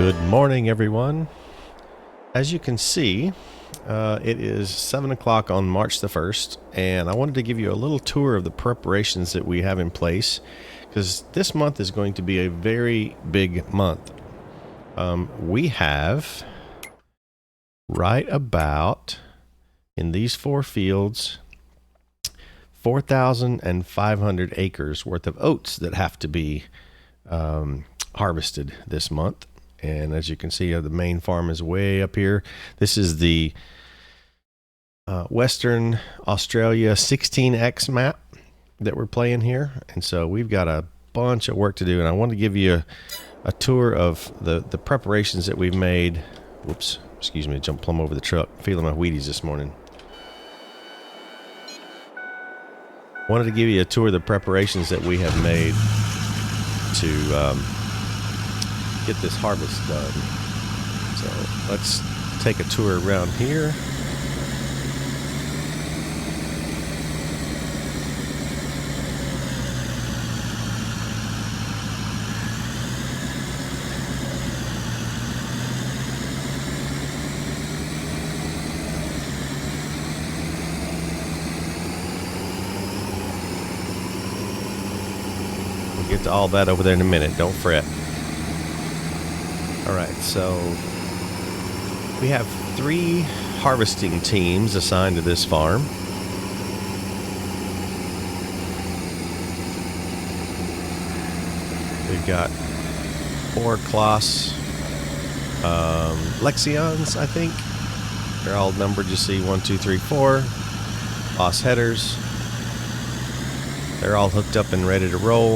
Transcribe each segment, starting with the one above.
Good morning, everyone. As you can see, it is 7 o'clock on March the 1st, and I wanted to give you a little tour of the preparations that we have in place, because this month is going to be a very big month. We have right about, in these 4 fields, 4,500 acres worth of oats that have to be harvested this month. And as you can see, the main farm is way up here. This is the Western Australia 16X map that we're playing here. And so we've got a bunch of work to do. And I want to give you a tour of the preparations that we've made. Whoops, excuse me, jumped plumb over the truck. Feeling my Wheaties this morning. Wanted to give you a tour of the preparations that we have made to get this harvest done. So let's take a tour around here. We'll get to all that over there in a minute, don't fret. Alright, so we have 3 harvesting teams assigned to this farm. We've got 4 Claas Lexions, I think. They're all numbered, you see, 1, 2, 3, 4. Claas headers. They're all hooked up and ready to roll.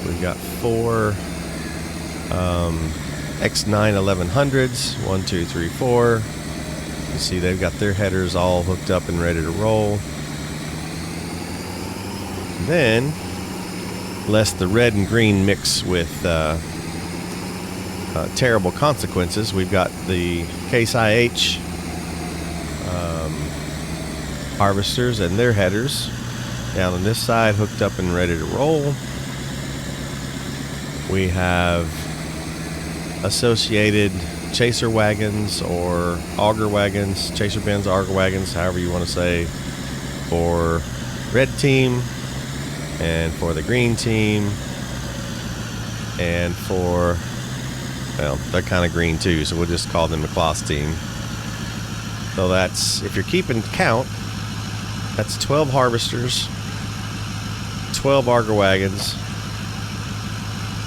We've got 4 X9 1100s, 1, 2, 3, 4. You see they've got their headers all hooked up and ready to roll. Then, lest the red and green mix with terrible consequences, we've got the Case IH harvesters and their headers down on this side hooked up and ready to roll. We have associated chaser wagons or auger wagons, chaser bins, auger wagons, however you want to say, for red team and for the green team and for, well, they're kind of green too, so we'll just call them the Claas team. So that's, if you're keeping count, that's 12 harvesters, 12 auger wagons,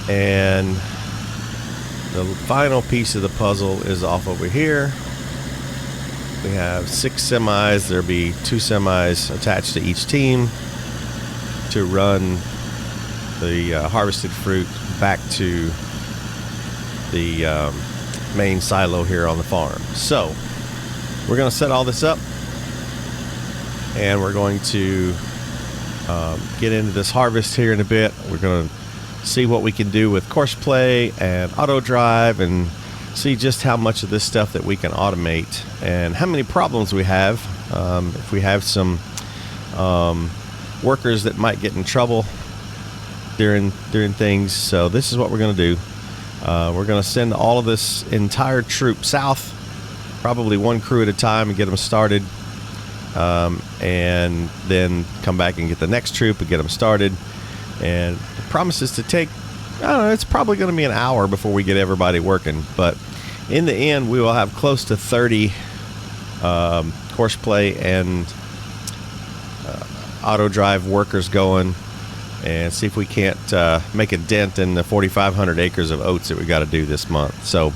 and the final piece of the puzzle is off over here. We have 6 semis. There'll be 2 semis attached to each team to run the harvested fruit back to the main silo here on the farm. So we're going to set all this up, and we're going to get into this harvest here in a bit. We're going to see what we can do with CoursePlay and AutoDrive and see just how much of this stuff that we can automate and how many problems we have. If we have some workers that might get in trouble during things. So this is what we're going to do. We're going to send all of this entire troop south, probably 1 crew at a time, and get them started, and then come back and get the next troop and get them started. And it promises to take, I don't know, it's probably going to be an hour before we get everybody working. But in the end, we will have close to 30 CoursePlay and AutoDrive workers going, and see if we can't make a dent in the 4,500 acres of oats that we got to do this month. So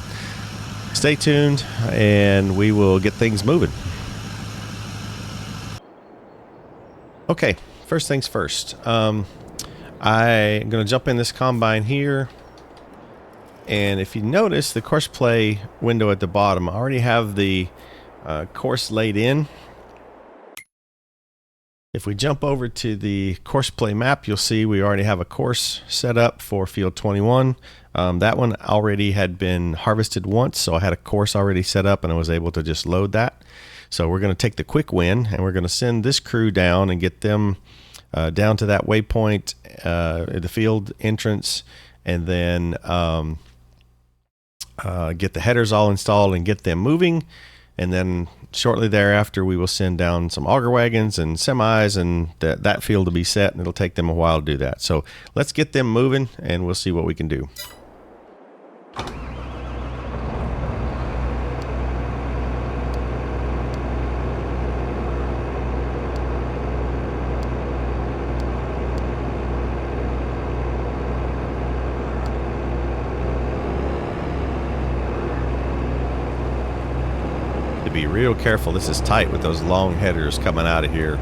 stay tuned, and we will get things moving. Okay, first things first. I'm going to jump in this combine here, and if you notice the CoursePlay window at the bottom, I already have the course laid in. If we jump over to the CoursePlay map, you'll see we already have a course set up for field 21. That one already had been harvested once, so I had a course already set up and I was able to just load that. So we're going to take the quick win, and we're going to send this crew down and get them down to that waypoint, the field entrance, and then get the headers all installed and get them moving. And then shortly thereafter, we will send down some auger wagons and semis, and that field will be set, and it'll take them a while to do that. So let's get them moving, and we'll see what we can do. Be real careful. This is tight with those long headers coming out of here.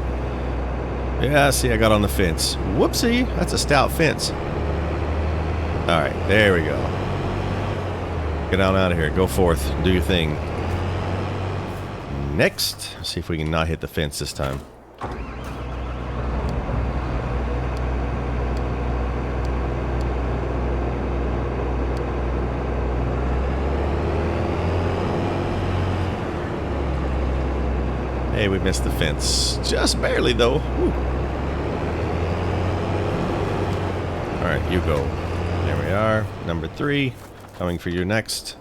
Yeah, see, I got on the fence. Whoopsie, that's a stout fence. All right, there we go. Get on out of here. Go forth. Do your thing. Next, see if we can not hit the fence this time. Hey, we missed the fence. Just barely, though. Woo. All right, you go. There we are. Number 3. Coming for you next.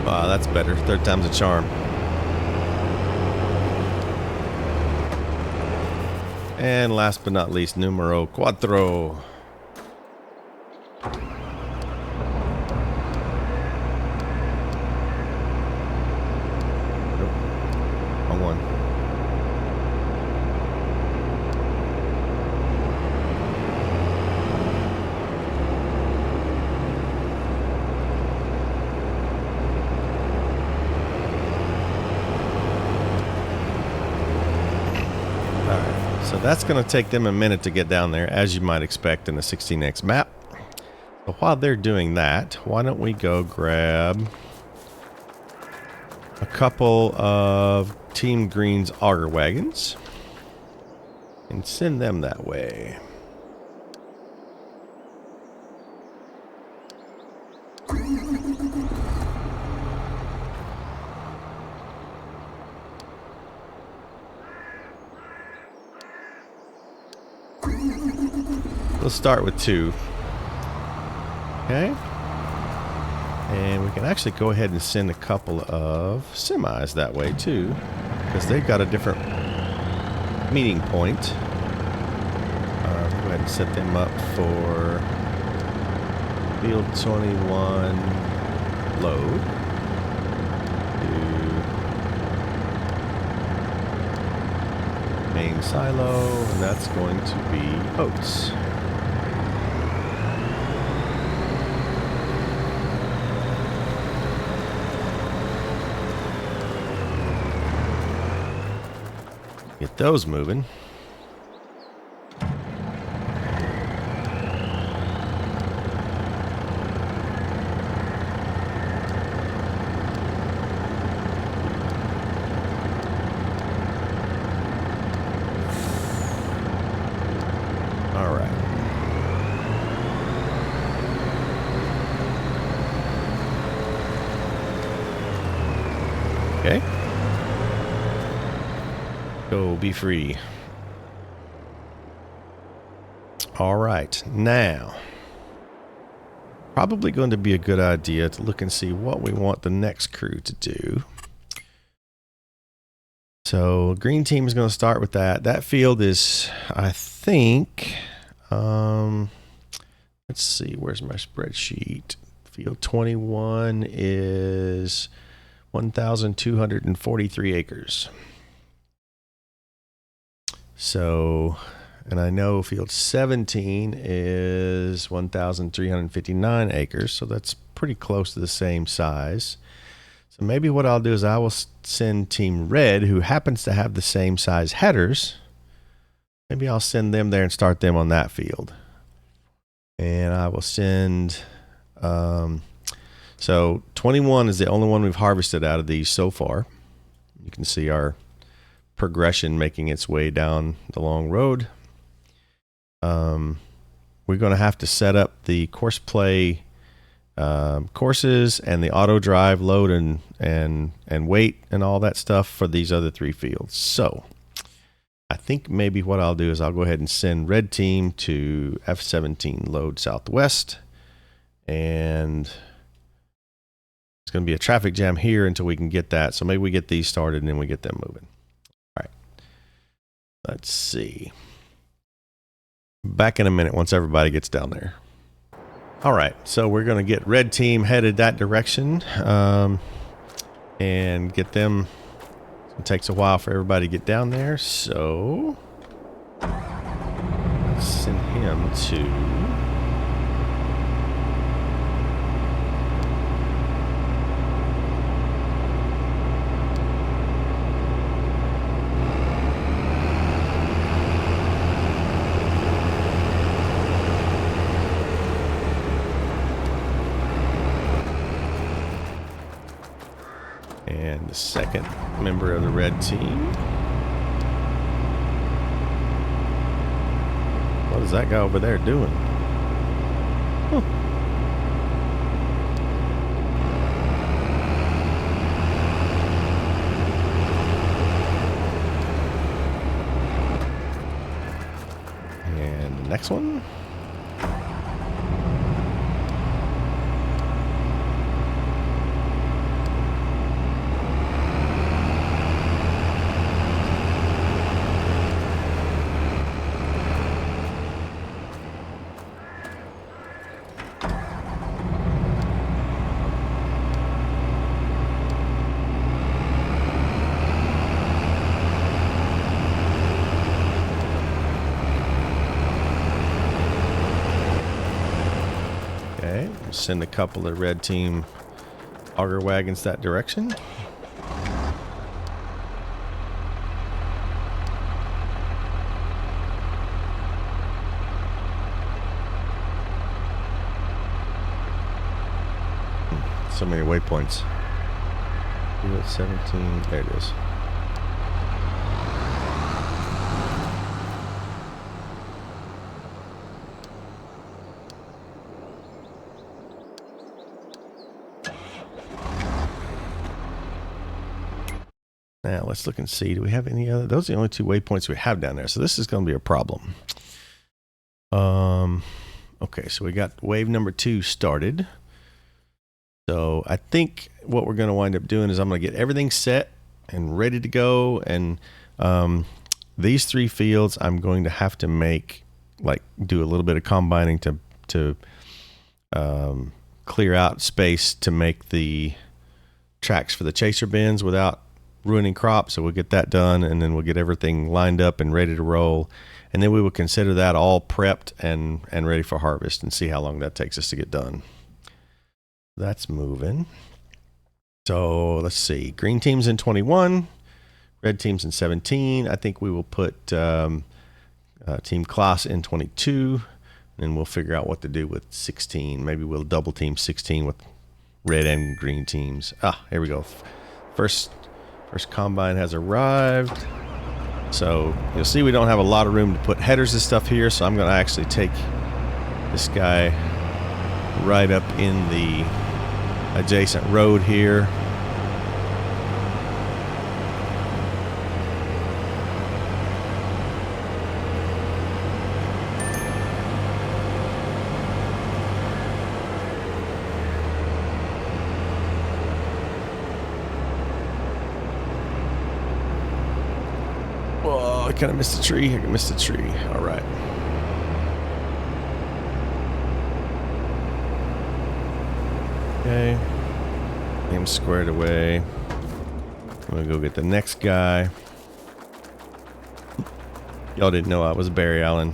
Wow, that's better. 3rd time's a charm. And last but not least, numero 4. Nope. Wrong one. So that's going to take them a minute to get down there, as you might expect in the 16X map. So while they're doing that, why don't we go grab a couple of Team Green's auger wagons and send them that way. We'll start with 2. Okay. And we can actually go ahead and send a couple of semis that way too, because they've got a different meeting point. We'll go ahead and set them up for field 21 load. Main silo, and that's going to be oats. Get those moving. All right. Okay. Go, be free. All right, now probably going to be a good idea to look and see what we want the next crew to do. So green team is going to start with that. That field is, I think, let's see, where's my spreadsheet? Field 21 is 1,243 acres. So, and I know field 17 is 1,359 acres, so that's pretty close to the same size. So maybe what I'll do is I will send Team Red, who happens to have the same size headers. Maybe I'll send them there and start them on that field. And I will send, so 21 is the only one we've harvested out of these so far. You can see our progression making its way down the long road. we're going to have to set up the CoursePlay courses and the AutoDrive load and weight and all that stuff for these other 3 fields. So I think maybe what I'll do is I'll go ahead and send red team to F17 load southwest, and it's going to be a traffic jam here until we can get that. So maybe we get these started and then we get them moving. All right. Let's see. Back in a minute once everybody gets down there. All right. So we're going to get red team headed that direction and get them. It takes a while for everybody to get down there. So let's send him to... and the second member of the red team. What is that guy over there doing? Huh. And the next one. Okay, we'll send a couple of red team auger wagons that direction. So many waypoints. 17, there it is. Now let's look and see. Do we have any other? Those are the only 2 waypoints we have down there. So this is going to be a problem. Okay, so we got wave number 2 started. So I think what we're going to wind up doing is I'm going to get everything set and ready to go. And these 3 fields, I'm going to have to make, like, do a little bit of combining to clear out space to make the tracks for the chaser bins without ruining crops. So we'll get that done, and then we'll get everything lined up and ready to roll. And then we will consider that all prepped and ready for harvest and see how long that takes us to get done. That's moving. So let's see. Green team's in 21. Red team's in 17. I think we will put Team Klaas in 22. And we'll figure out what to do with 16. Maybe we'll double team 16 with red and green teams. Ah, here we go. First combine has arrived. So you'll see we don't have a lot of room to put headers and stuff here. So I'm going to actually take this guy right up in the adjacent road here. Whoa, I kind of missed a tree. I missed a tree. All right. Okay, I'm squared away. I'm gonna go get the next guy. Y'all didn't know I was Barry Allen.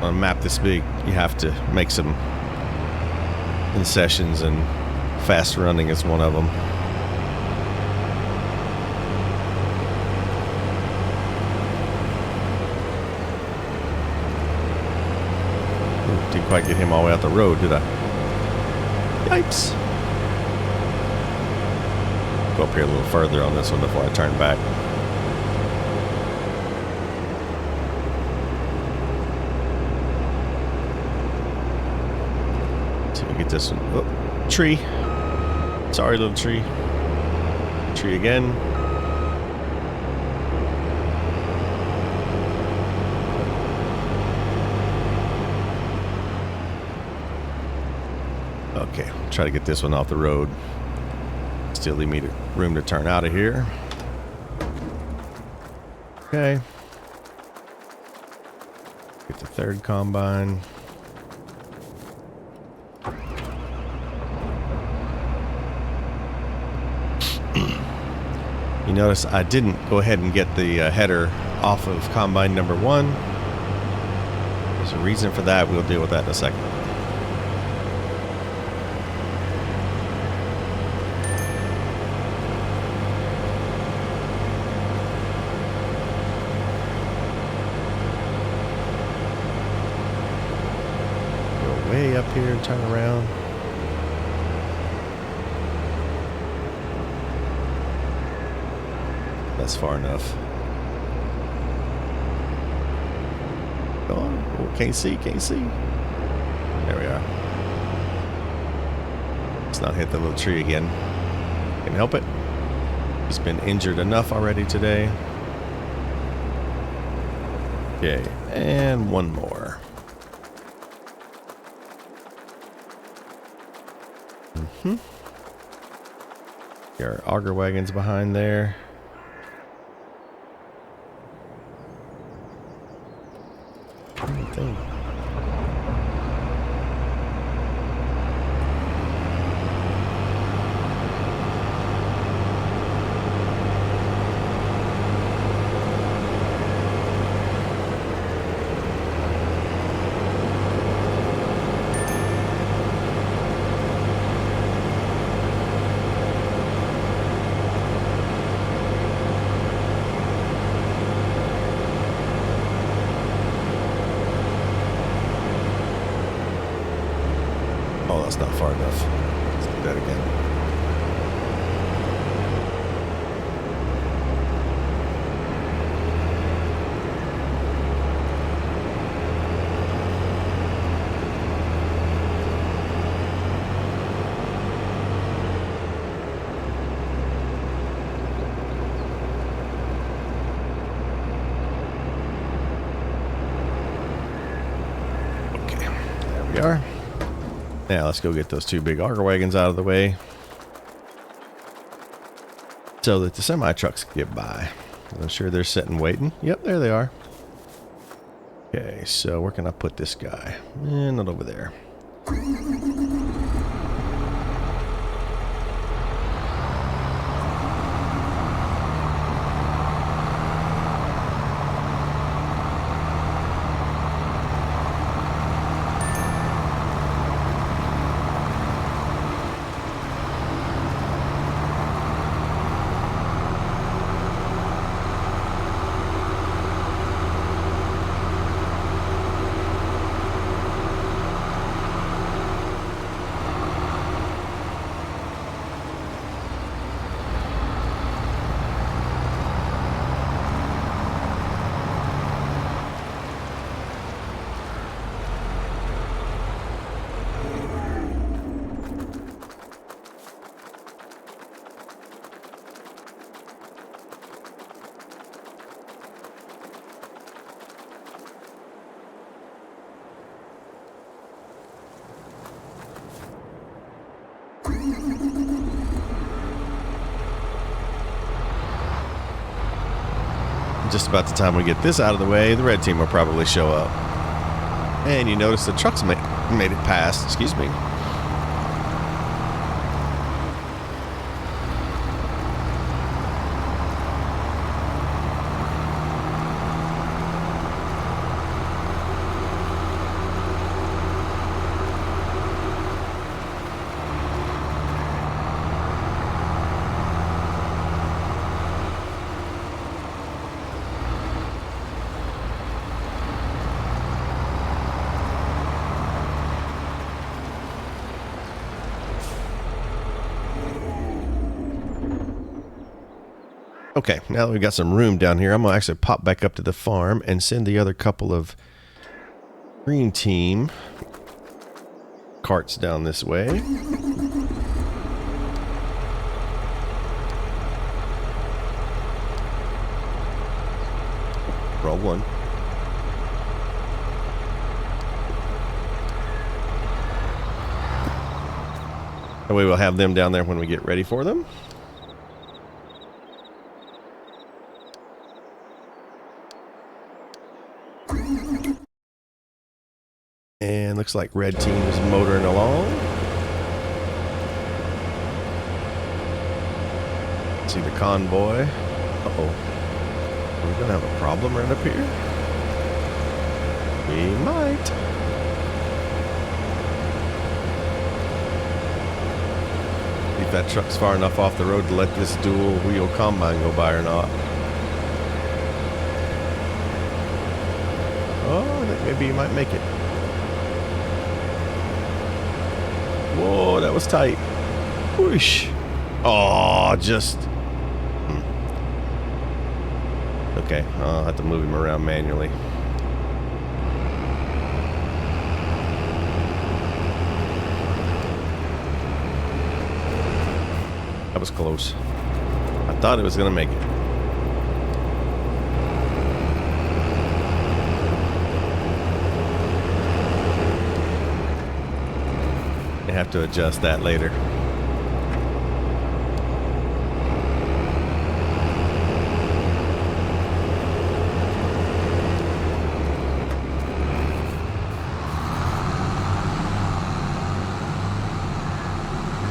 On a map this big, you have to make some concessions, and fast running is one of them. Didn't quite get him all the way out the road, did I? Yipes. Go up here a little further on this one before I turn back. So we'll get this one. Oh, tree. Sorry, little tree. Tree again. Okay, try to get this one off the road. Still leave me room to turn out of here. Okay. Get the third combine. You notice I didn't go ahead and get the header off of combine number 1. There's a reason for that. We'll deal with that in a second. Go way up here and turn around. That's far enough. Go on. Oh, can't see, can't see. There we are. Let's not hit the little tree again. Can help it. He's been injured enough already today. Okay, and one more. Your auger wagon's behind there. Thing. Oh, that's not far enough. Let's do that again. Okay, there we are. Now let's go get those two big auger wagons out of the way so that the semi trucks can get by. I'm sure they're sitting waiting. Yep, there they are. Okay, so where can I put this guy? Not over there. Just about the time we get this out of the way, the red team will probably show up. And you notice the trucks made it past. Excuse me. Okay, now that we've got some room down here, I'm going to actually pop back up to the farm and send the other couple of green team carts down this way. Roll one. And we will have them down there when we get ready for them. And looks like red team is motoring along. See the convoy. Uh-oh. Are we gonna have a problem right up here? We might. If that truck's far enough off the road to let this dual wheel combine go by or not. Oh, I think maybe you might make it. Whoa, that was tight. Whoosh. Oh, just... Okay, I'll have to move him around manually. That was close. I thought it was going to make it. I have to adjust that later.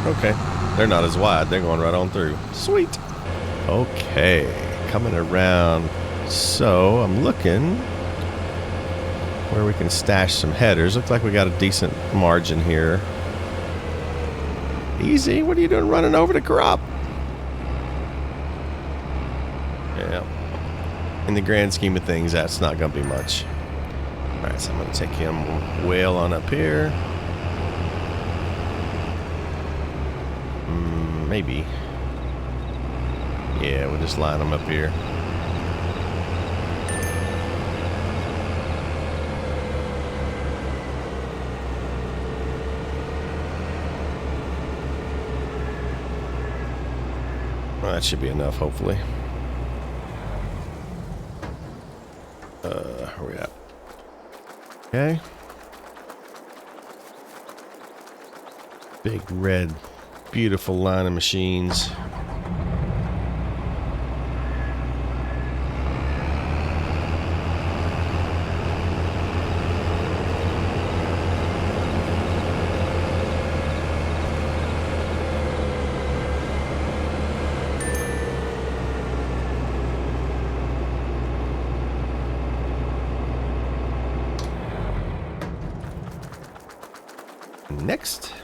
Okay, they're not as wide. They're going right on through. Sweet. Okay, coming around. So I'm looking where we can stash some headers. Looks like we got a decent margin here. Easy. What are you doing running over the crop? Yeah. In the grand scheme of things, that's not going to be much. All right, so I'm going to take him well on up here. Maybe. Yeah, we'll just line them up here. Well, that should be enough, hopefully. Where we at? Okay. Big red, beautiful line of machines. Next.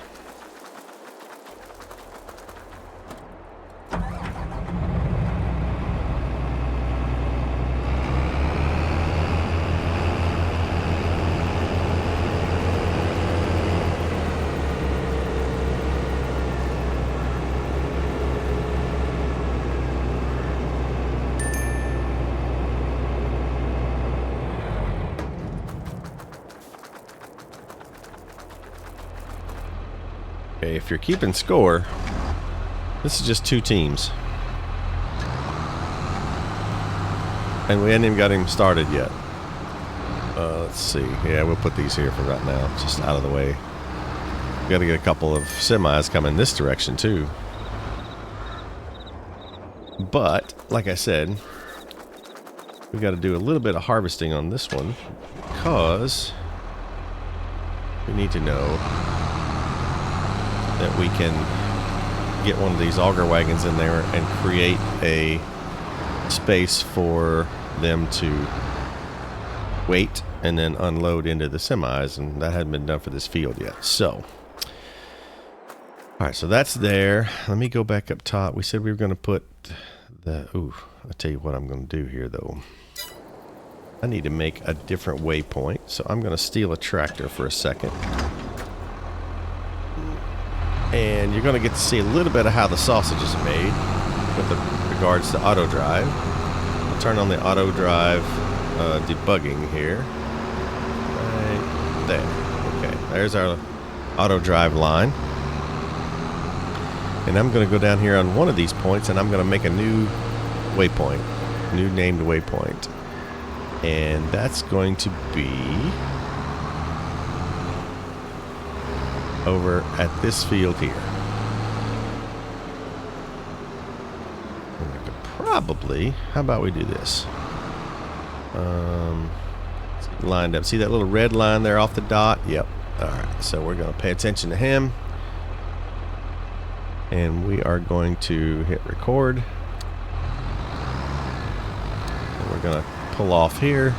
Okay, if you're keeping score, this is just two teams. And we hadn't even got him started yet. Let's see. Yeah, we'll put these here for right now, just out of the way. We got to get a couple of semis coming this direction too. But, like I said, we got to do a little bit of harvesting on this one because we need to know that we can get one of these auger wagons in there and create a space for them to wait and then unload into the semis, and that hadn't been done for this field yet. So, alright, so that's there. Let me go back up top. We said we were going to put the... Ooh, I'll tell you what I'm going to do here, though. I need to make a different waypoint, so I'm going to steal a tractor for a second. And you're going to get to see a little bit of how the sausage is made with regards to AutoDrive. I'll turn on the AutoDrive debugging here. Right there. Okay, there's our AutoDrive line. And I'm going to go down here on one of these points, and I'm going to make a new waypoint, new named waypoint. And that's going to be over at this field here. And I could probably, how about we do this? Lined up. See that little red line there off the dot? Yep. All right. So we're going to pay attention to him. And we are going to hit record. And we're going to pull off here.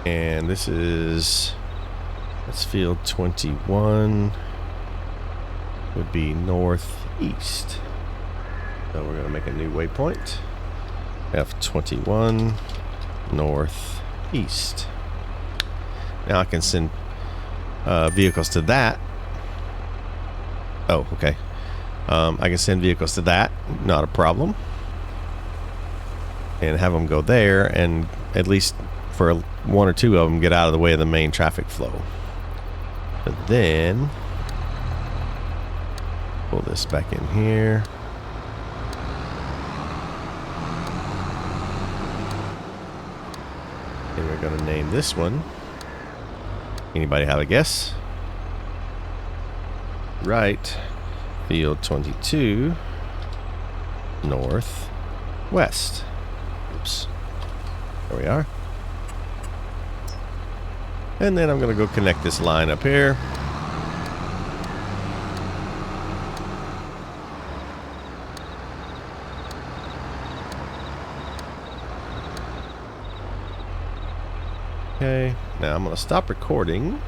And this is, that's field 21. Would be northeast. So we're going to make a new waypoint. F21 northeast. Now I can send vehicles to that. Oh, okay. I can send vehicles to that, not a problem. And have them go there, and at least for one or two of them get out of the way of the main traffic flow. But then pull this back in here. And we're going to name this one. Anybody have a guess? Right. Field 22 northwest. Oops. There we are. And then I'm going to go connect this line up here. Okay, now I'm going to stop recording.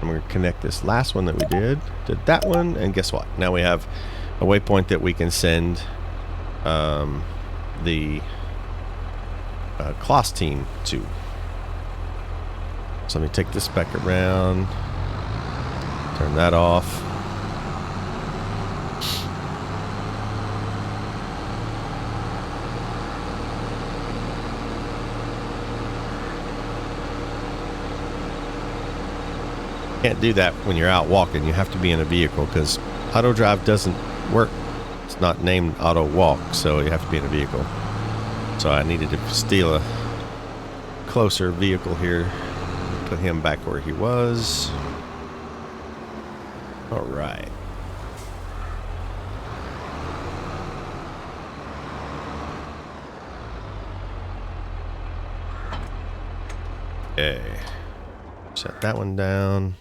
I'm going to connect this last one that we did to that one, and guess what? Now we have a waypoint that we can send the class team to. So let me take this back around, turn that off. Can't do that when you're out walking. You have to be in a vehicle because AutoDrive doesn't work. It's not named Auto Walk, so you have to be in a vehicle. So I needed to steal a closer vehicle here, put him back where he was. All right. Okay. Shut that one down.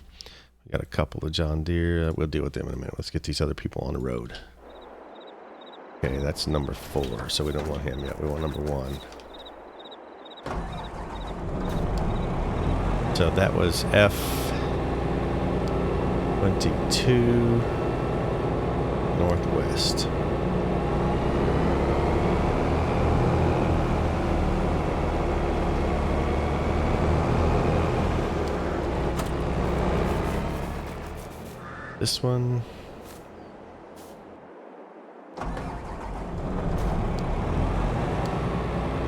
We got a couple of John Deere. We'll deal with them in a minute. Let's get these other people on the road. Okay, that's number 4, so we don't want him yet. We want number 1. So that was F22 northwest. This one.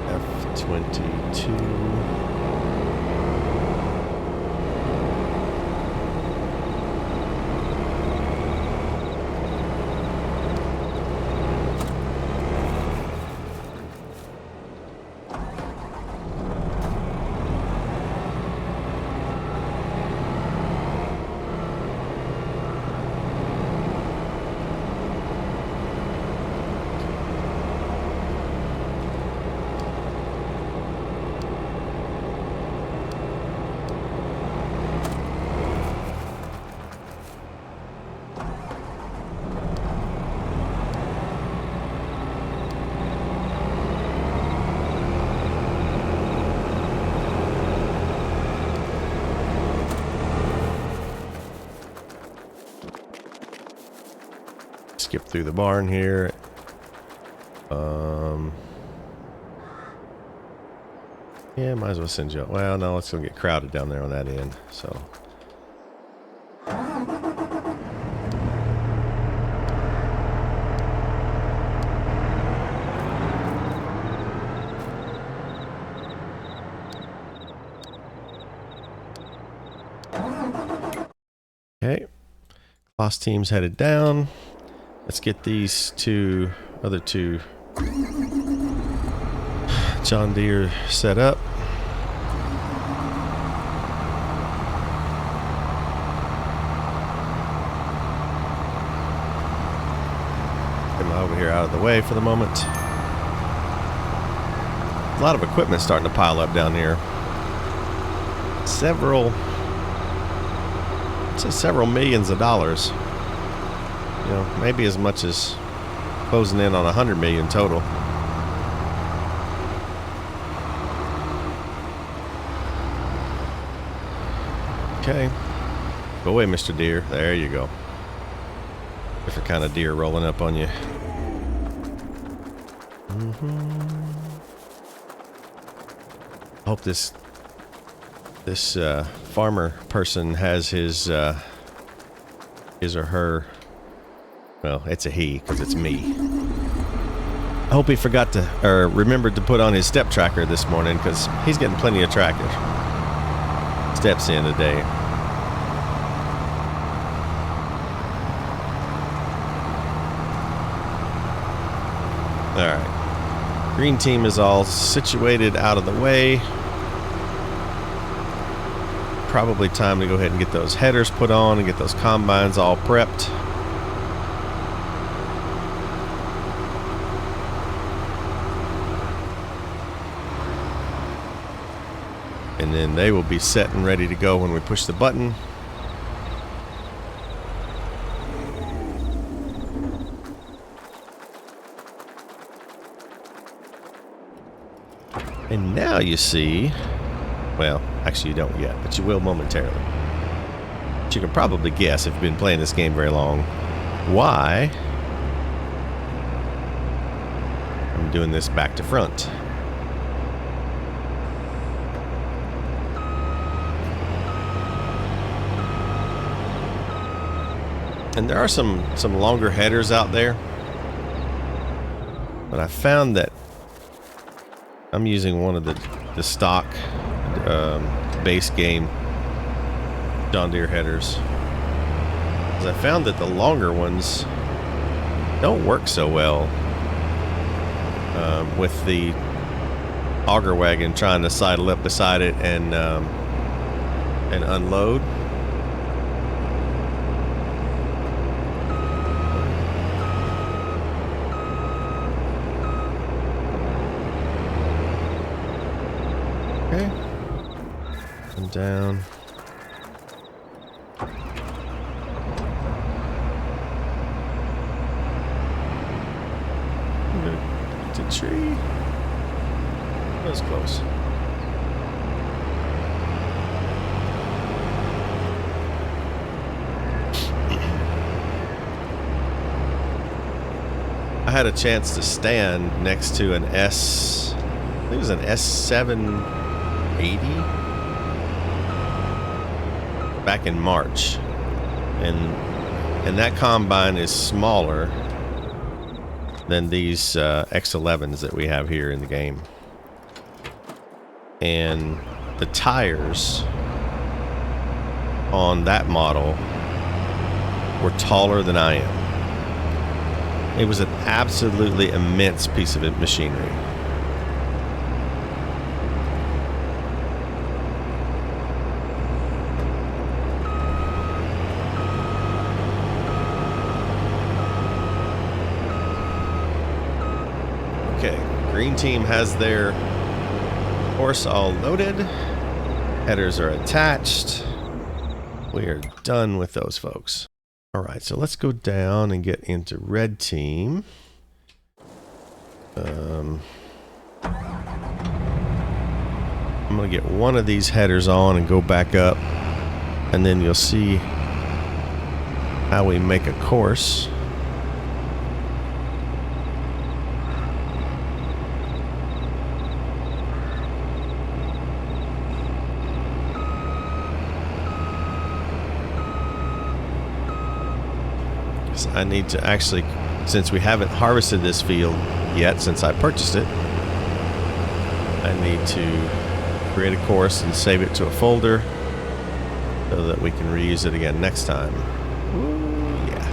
F22. Skip through the barn here. Yeah, might as well send you. Well, no, it's gonna get crowded down there on that end. So. Okay. Class team's headed down. Let's get these other two John Deere set up. Get them over here out of the way for the moment. A lot of equipment starting to pile up down here. Several millions of dollars. You know, maybe as much as closing in on 100 million total. Okay. Go away, Mr. Deer. There you go. Different kind of deer rolling up on you. Hope this farmer person has his or her, well, it's a he because it's me. I hope he forgot to, or remembered to put on his step tracker this morning, because he's getting plenty of tracker steps in a day. Alright. Green team is all situated out of the way. Probably time to go ahead and get those headers put on and get those combines all prepped. And then they will be set and ready to go when we push the button. And now you see, well, actually you don't yet, but you will momentarily. But you can probably guess, if you've been playing this game very long, why I'm doing this back to front. And there are some longer headers out there, but I found that I'm using one of the stock base game John Deere headers, because I found that the longer ones don't work so well with the auger wagon trying to sidle up beside it and unload. Okay. And down. To tree. That was close. I had a chance to stand next to an I think it was an S780 back in March, and that combine is smaller than these X11s that we have here in the game. And the tires on that model were taller than I am. It was an absolutely immense piece of machinery. Okay, green team has their horse all loaded. Headers are attached. We are done with those folks. All right, so let's go down and get into red team. I'm gonna get one of these headers on and go back up, and then you'll see how we make a course. I need to actually, since we haven't harvested this field yet since I purchased it, I need to create a course and save it to a folder. so that we can reuse it again next time. Ooh, yeah.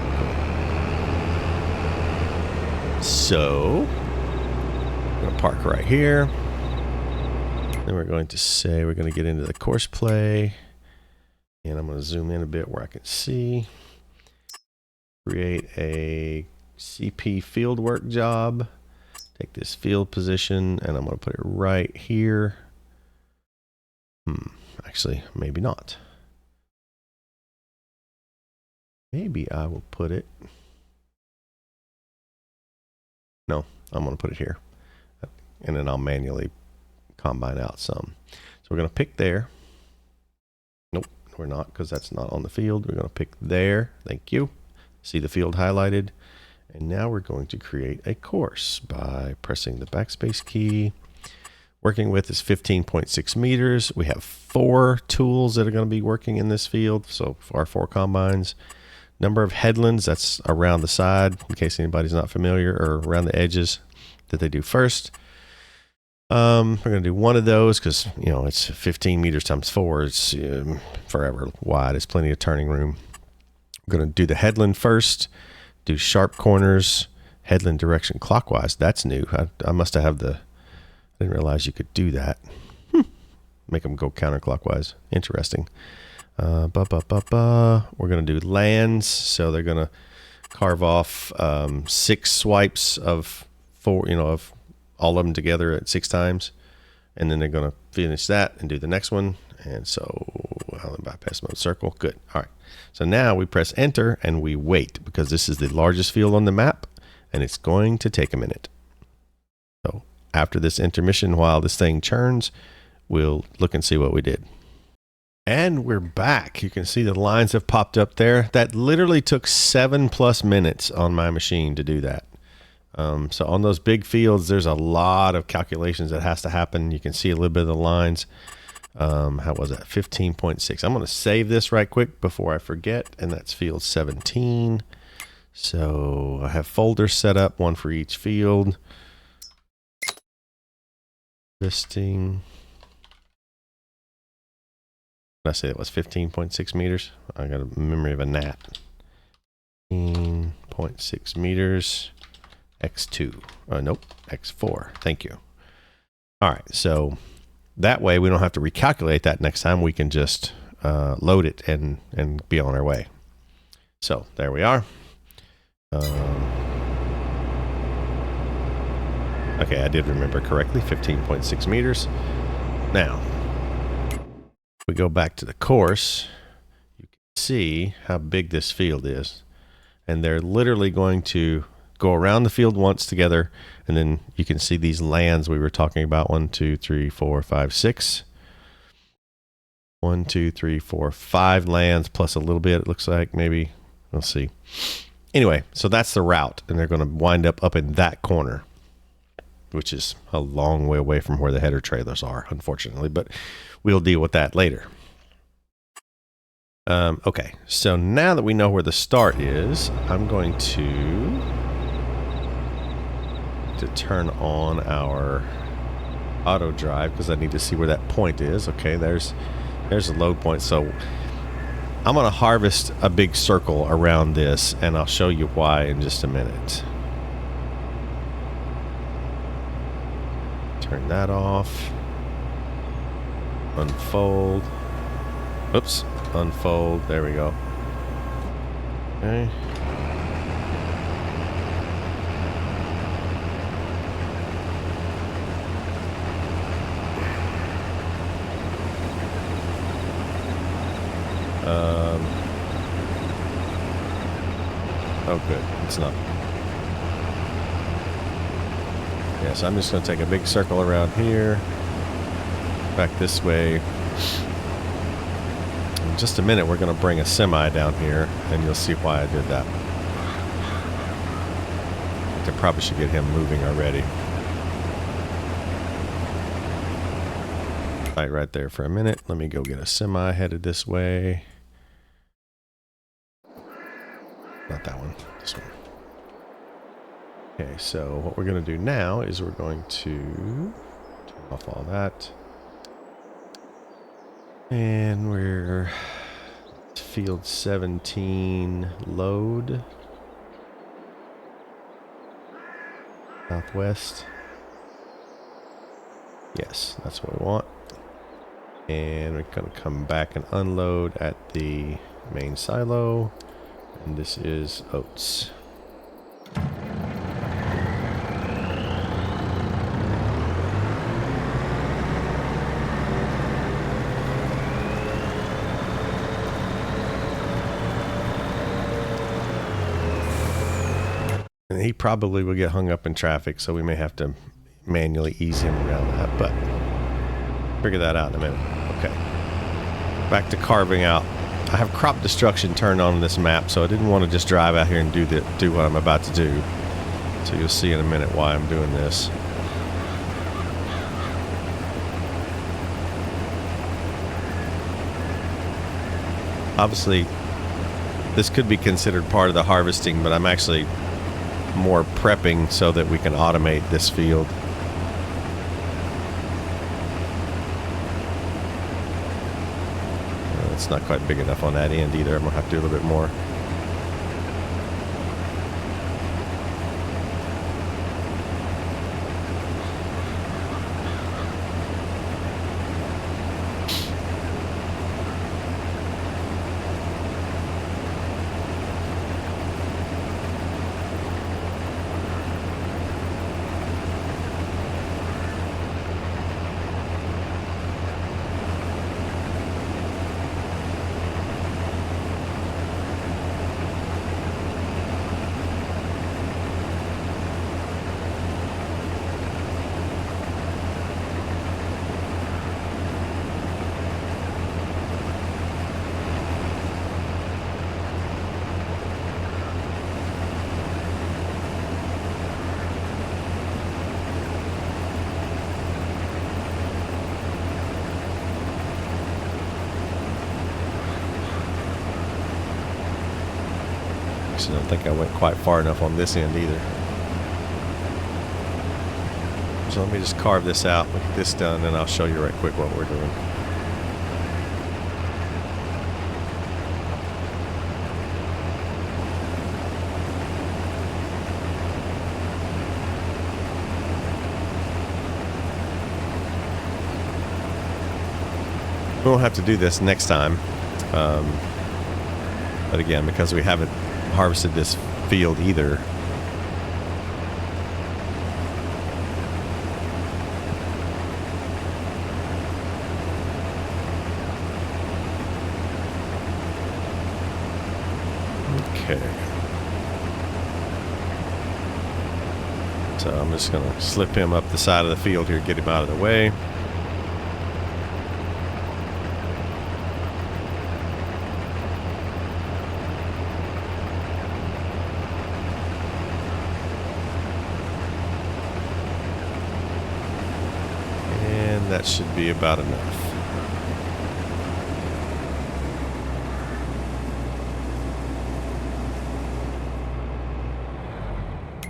So I'm going to park right here. Then we're going to say we're going to get into the CoursePlay. And I'm going to zoom in a bit where I can see. Create a CP fieldwork job. Take this field position and I'm going to put it right here. Actually, maybe not. Maybe I will put it. No, I'm going to put it here. And then I'll manually combine out some. So we're going to pick there. Nope, we're not, because that's not on the field. We're going to pick there. Thank you. See the field highlighted. And now we're going to create a course by pressing the backspace key. Working width is 15.6 meters. We have 4 tools that are going to be working in this field. So for our 4 combines. Number of headlands, that's around the side, in case anybody's not familiar, or around the edges that they do first. We're going to do 1 of those because, you know, it's 15 meters times 4. It's forever wide. It's plenty of turning room. We're going to do the headland first. Do sharp corners, headland direction clockwise. That's new. I must have I didn't realize you could do that. Make them go counterclockwise. Interesting. We're going to do lands. So they're going to carve off 6 swipes of 4, you know, of all of them together at 6 times. And then they're going to finish that and do the next one. And so I'll bypass mode circle. Good. All right. So now we press enter and we wait because this is the largest field on the map and it's going to take a minute. So after this intermission, while this thing churns, we'll look and see what we did. And we're back. You can see the lines have popped up there. That literally took 7+ minutes on my machine to do that. So on those big fields, there's a lot of calculations that has to happen. You can see a little bit of the lines. How was that? 15.6. I'm going to save this right quick before I forget. And that's field 17. So I have folders set up, 1 for each field. Listing. I say it was 15.6 meters. I got a memory of a gnat. 15.6 meters. X2. Nope. X4. Thank you. All right. So that way we don't have to recalculate that next time. We can just load it and be on our way. So there we are. Okay, I did remember correctly. 15.6 meters. Now, we go back to the course, you can see how big this field is. And they're literally going to go around the field once together, and then you can see these lands we were talking about. 1, 2, 3, 4, 5, 6. 1, 2, 3, 4, 5 lands plus a little bit, it looks like, maybe. We'll see. Anyway, so that's the route, and they're going to wind up in that corner, which is a long way away from where the header trailers are, unfortunately, but we'll deal with that later. Okay, so now that we know where the start is, I'm going to turn on our AutoDrive because I need to see where that point is. Okay, there's a load point. So I'm going to harvest a big circle around this, and I'll show you why in just a minute. Turn that off. Unfold. Oops. Unfold. There we go. Okay. Oh, good. It's not. Yeah, so I'm just going to take a big circle around here. Back this way. In just a minute, we're going to bring a semi down here, and you'll see why I did that. I probably should get him moving already. Right there for a minute. Let me go get a semi headed this way. Not that one. This one. Okay, so what we're going to do now is we're going to turn off all that. And we're Field 17 load. Southwest. Yes, that's what we want. And we're going to come back and unload at the main silo. And this is oats. And he probably will get hung up in traffic, so we may have to manually ease him around that, but figure that out in a minute. Okay. Back to carving out. I have crop destruction turned on this map, so I didn't want to just drive out here and do what I'm about to do. So you'll see in a minute why I'm doing this. Obviously, this could be considered part of the harvesting, but I'm actually more prepping so that we can automate this field. It's not quite big enough on that end either. I'm gonna have to do a little bit more. I don't think I went quite far enough on this end either. So let me just carve this out, get this done, and I'll show you right quick what we're doing. We won't have to do this next time. But again, because we haven't harvested this field either, okay, so I'm just gonna slip him up the side of the field here, get him out of the way. That should be about enough.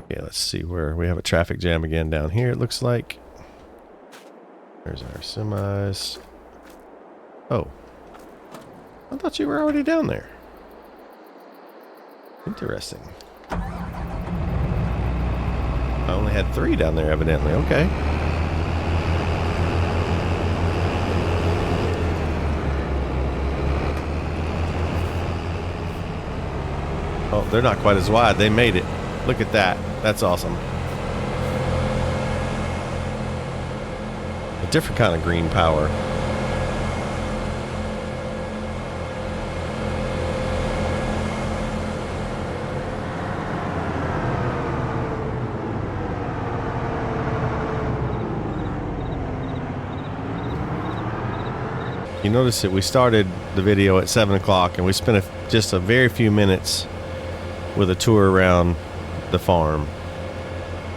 Yeah, let's see where we have a traffic jam again down here, it looks like. There's our semis. Oh. I thought you were already down there. Interesting. I only had 3 down there, evidently. Okay. Oh, they're not quite as wide. They made it. Look at that. That's awesome. A different kind of green power. You notice that we started the video at 7 o'clock and we spent just a very few minutes with a tour around the farm.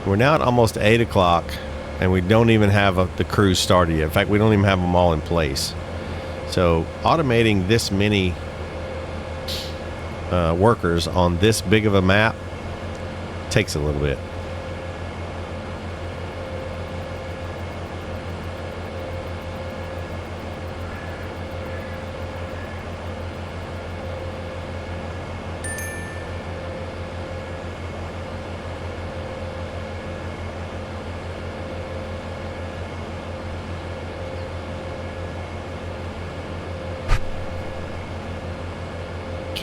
We're now at almost 8 o'clock and we don't even have the crews started yet. In fact, we don't even have them all in place. So automating this many workers on this big of a map takes a little bit.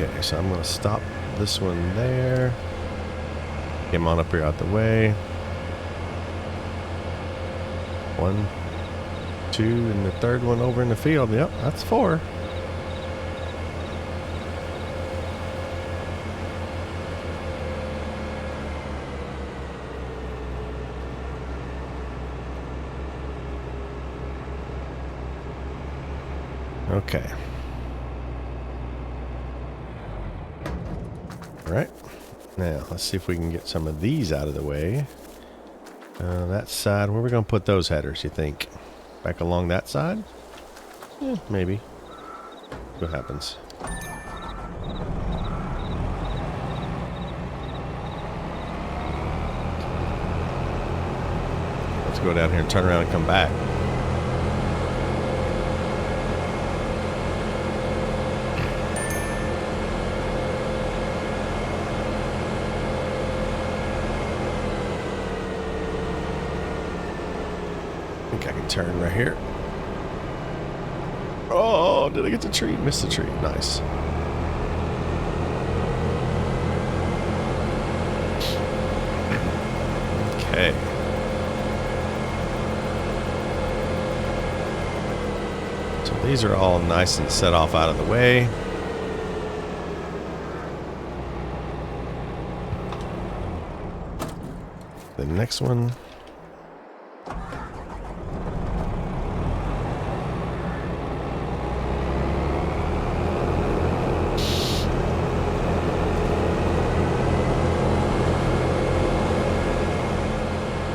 Okay, so I'm going to stop this one there. Get him on up here out the way. 1, 2, and the third one over in the field. Yep, that's 4. Okay. All right. Now, let's see if we can get some of these out of the way. That side, where are we going to put those headers, you think? Back along that side? Yeah, maybe. What happens? Let's go down here and turn around and come back. I think I can turn right here. Oh, did I get the tree? Missed the tree. Nice. Okay. So these are all nice and set off out of the way. The next one.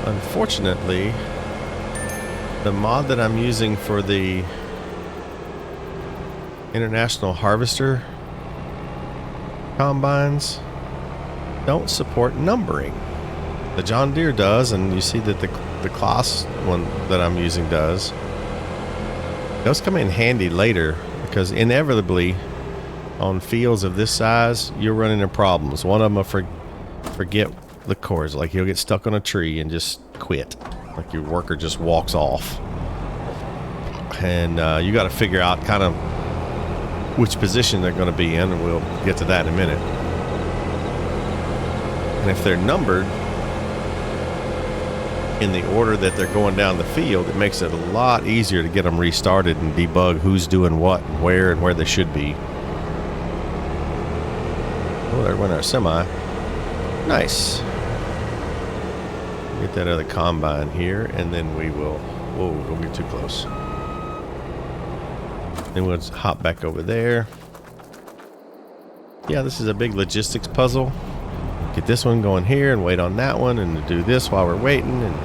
Unfortunately, the mod that I'm using for the International Harvester combines don't support numbering. The John Deere does, and you see that the Claas one that I'm using does. Those come in handy later because inevitably on fields of this size, you're running into problems. One of them will forget the chords, like you'll get stuck on a tree and just quit, like your worker just walks off, and you got to figure out kind of which position they're going to be in, and we'll get to that in a minute. And if they're numbered in the order that they're going down the field, it makes it a lot easier to get them restarted and debug who's doing what and where they should be. Oh, there went our semi. Nice. Get that other combine here, and then we will... Whoa, don't get too close. Then we'll just hop back over there. Yeah, this is a big logistics puzzle. Get this one going here and wait on that one, and do this while we're waiting. And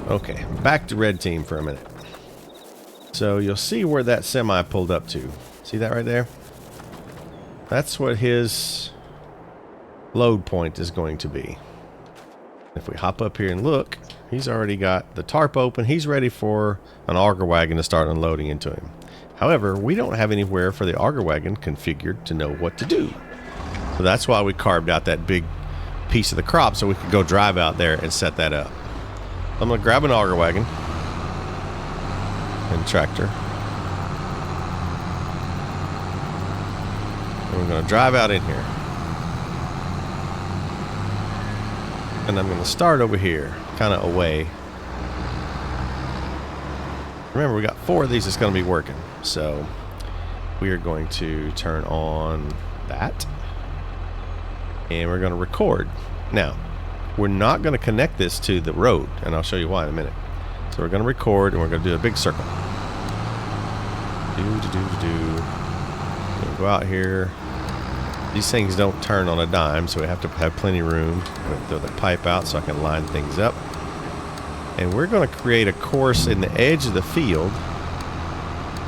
okay, back to red team for a minute. So you'll see where that semi pulled up to. See that right there? That's what his load point is going to be. If we hop up here and look, he's already got the tarp open. He's ready for an auger wagon to start unloading into him. However, we don't have anywhere for the auger wagon configured to know what to do. So that's why we carved out that big piece of the crop so we could go drive out there and set that up. I'm going to grab an auger wagon and tractor. And we're going to drive out in here. And I'm going to start over here, kind of away. Remember, we got 4 of these that's going to be working. So we are going to turn on that. And we're going to record. Now, we're not going to connect this to the road, and I'll show you why in a minute. So we're going to record, and we're going to do a big circle. We'll go out here. These things don't turn on a dime, so we have to have plenty of room. I'm going to throw the pipe out so I can line things up. And we're going to create a course in the edge of the field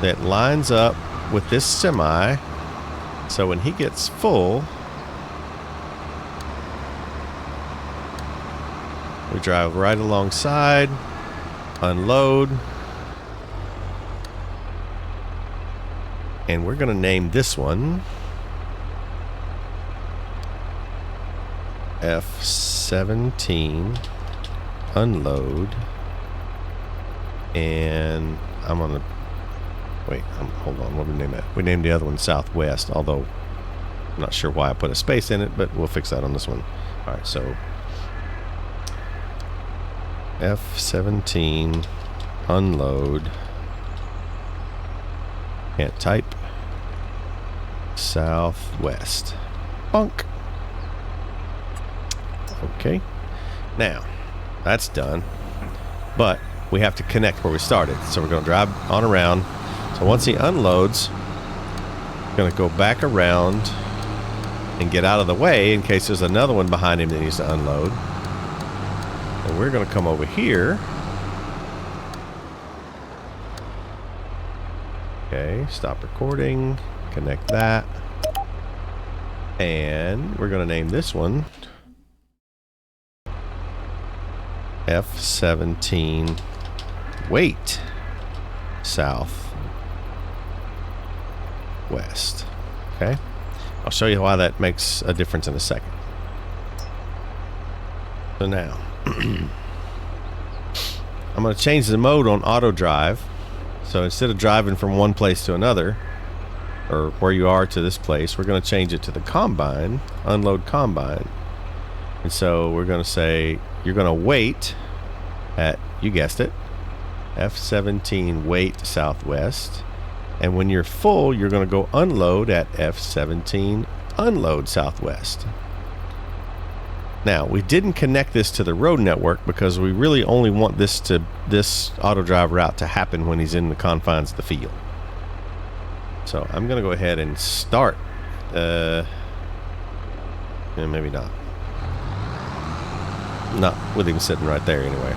that lines up with this semi. So when he gets full, We drive right alongside, unload, and we're going to name this one F17 unload, and I'm going to wait, hold on, what did we name it? We named the other one Southwest, although I'm not sure why I put a space in it, but we'll fix that on this one. All right, so F17 unload, can't type, Southwest. Bonk. Okay, now that's done, but we have to connect where we started, so we're going to drive on around. So once he unloads, we're going to go back around and get out of the way in case there's another one behind him that needs to unload. And we're going to come over here. Okay, stop recording, connect that, and we're going to name this one F17 wait south west. Okay, I'll show you why that makes a difference in a second. So now I'm going to change the mode on AutoDrive. So instead of driving from one place to another, or where you are to this place, we're going to change it to the combine, unload combine. And so we're going to say you're going to wait at, you guessed it, F17 wait southwest. And when you're full, you're going to go unload at F17 unload southwest. Now, we didn't connect this to the road network because we really only want this AutoDrive route to happen when he's in the confines of the field. So I'm going to go ahead and start. Maybe not. Not with him sitting right there anyway.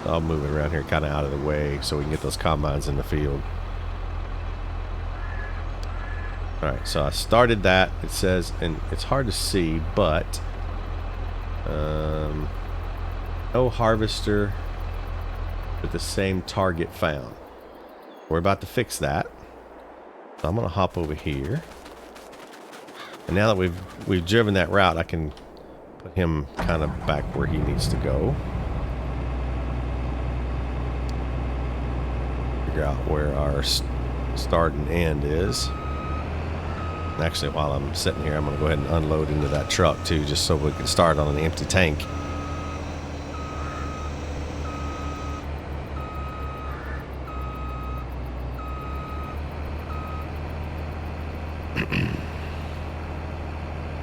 I'll move it around here kind of out of the way so we can get those combines in the field. Alright, so I started that. It says, and it's hard to see, but no harvester with the same target found. We're about to fix that. So I'm going to hop over here. And now that we've driven that route, I can put him kind of back where he needs to go. Figure out where our start and end is. Actually, while I'm sitting here, I'm going to go ahead and unload into that truck too, just so we can start on an empty tank.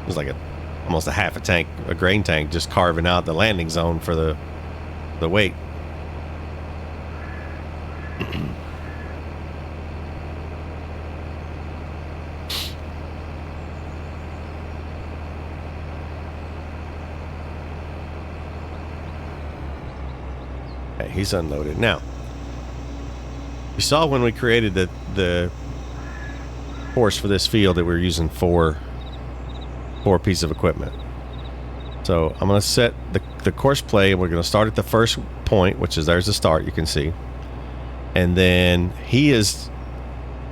It's like almost a half a tank, a grain tank, just carving out the landing zone for the weight. Okay, he's unloaded. Now, you saw when we created the course for this field that we were using four pieces of equipment. So I'm going to set the course play, and we're going to start at the first point, which is there's the start, you can see. And then he is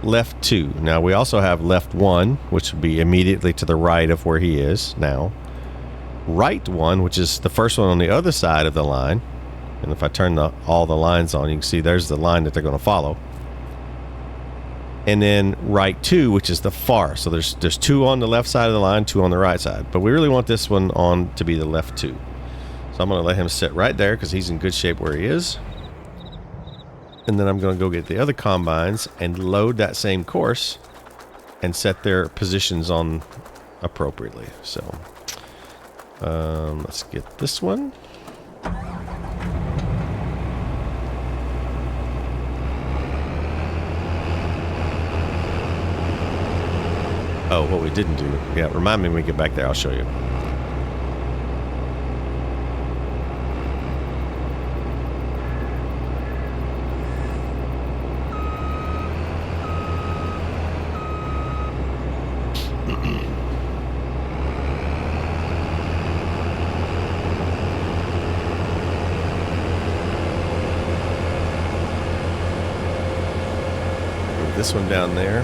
left 2. Now we also have left 1, which would be immediately to the right of where he is now. Right 1, which is the first one on the other side of the line. And if I turn all the lines on, you can see there's the line that they're going to follow. And then right 2, which is the far. So there's 2 on the left side of the line, 2 on the right side. But we really want this one on to be the left 2. So I'm going to let him sit right there because he's in good shape where he is. And then I'm going to go get the other combines and load that same course and set their positions on appropriately. So let's get this one. Oh, what we didn't do. Yeah, remind me when we get back there. I'll show you. this one down there.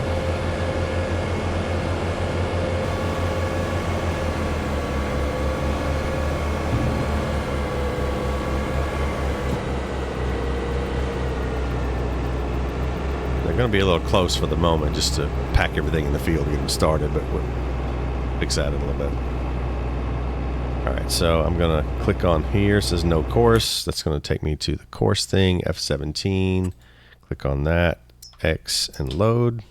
They're going to be a little close for the moment just to pack everything in the field to get them started, but we'll fix that in a little bit. Alright, so I'm going to click on here. It says no course. That's going to take me to the course thing, F17. Click on that, X, and load.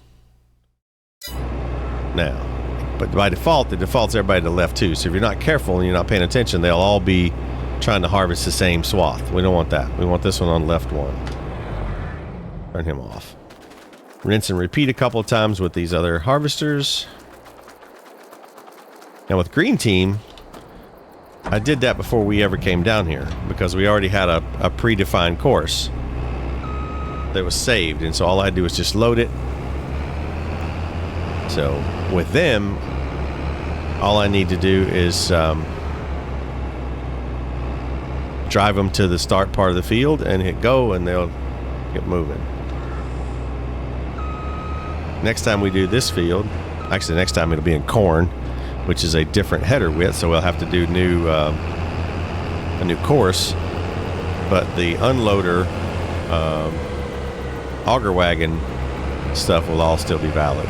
Now, but by default, it defaults everybody to the left too. So if you're not careful and you're not paying attention, they'll all be trying to harvest the same swath. We don't want that. We want this one on left one. Turn him off. Rinse and repeat a couple of times with these other harvesters. Now with green team, I did that before we ever came down here because we already had a predefined course that was saved, and so all I do is just load it. So with them, all I need to do is drive them to the start part of the field and hit go, and they'll get moving. Next time we do this field, actually next time it'll be in corn, which is a different header width, so we'll have to do a new course. But the unloader auger wagon stuff will all still be valid.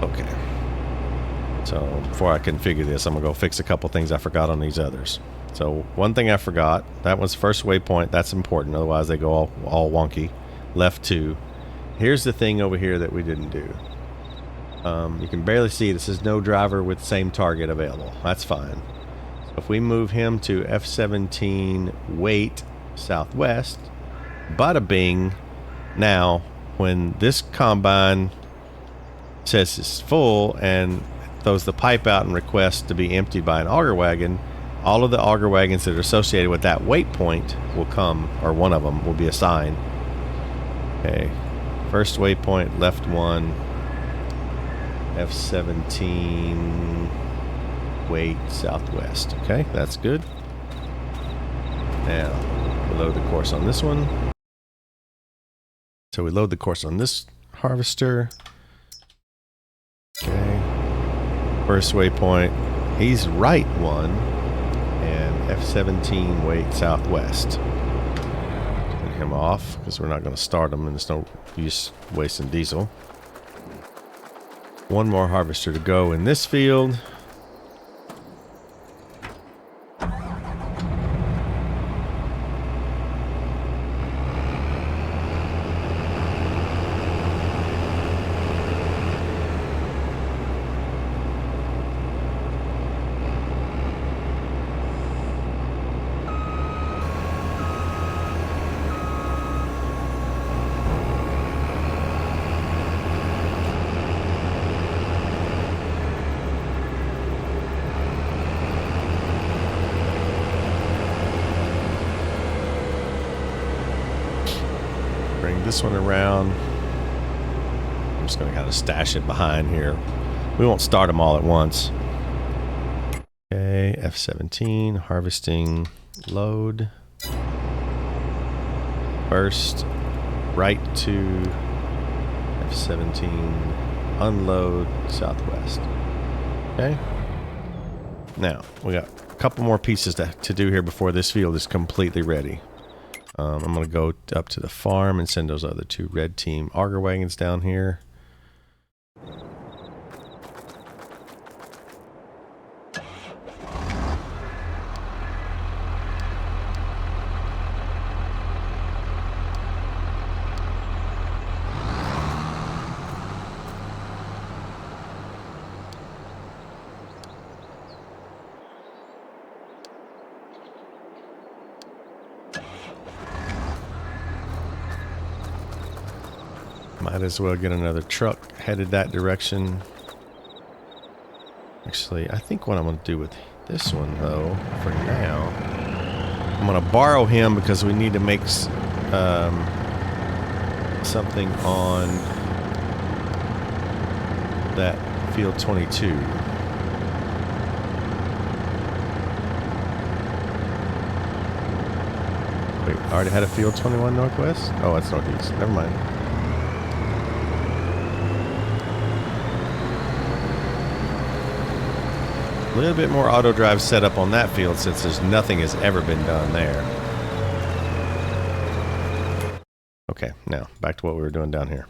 Okay. So before I configure this, I'm gonna go fix a couple things I forgot on these others. So one thing I forgot, that was first waypoint. That's important, otherwise they go all wonky. Left 2. Here's the thing over here that we didn't do. You can barely see this is no driver with same target available. That's fine. So if we move him to F17 weight southwest, bada bing. Now when this combine says it's full and throws the pipe out and requests to be emptied by an auger wagon, all of the auger wagons that are associated with that weight point will come, or one of them will be assigned. Okay, first waypoint, left 1, F17 weight southwest. Okay, that's good. Now we load the course on this one. So we load the course on this harvester. Okay, first waypoint, he's right 1, and F17 weight southwest. Turn him off because we're not going to start him and there's no use wasting diesel. One more harvester to go in this field. Bring this one around. I'm just going to kind of stash it behind here. We won't start them all at once. Okay, F17, harvesting, load. First, right to F17, unload, southwest. Okay. Now, we got a couple more pieces to do here before this field is completely ready. I'm going to go up to the farm and send those other 2 red team auger wagons down here. Might as well get another truck headed that direction. Actually, I think what I'm going to do with this one, though, for now, I'm going to borrow him because we need to make something on that field 22. Wait, I already had a field 21 northwest? Oh, it's northeast. Never mind. A little bit more auto drive setup on that field since there's nothing has ever been done there. Okay, now back to what we were doing down here.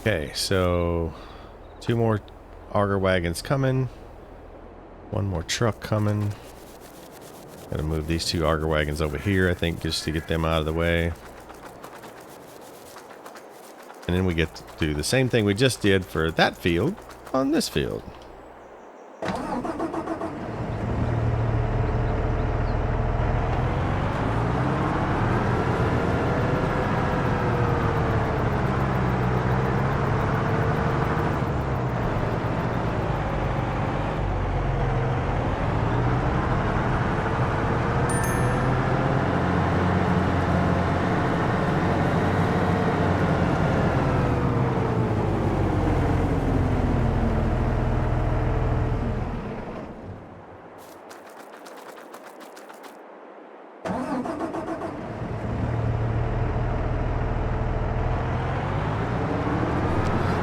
Okay, so 2 more auger wagons coming. 1 more truck coming. Gotta move these 2 auger wagons over here, I think, just to get them out of the way. And then we get to do the same thing we just did for that field on this field.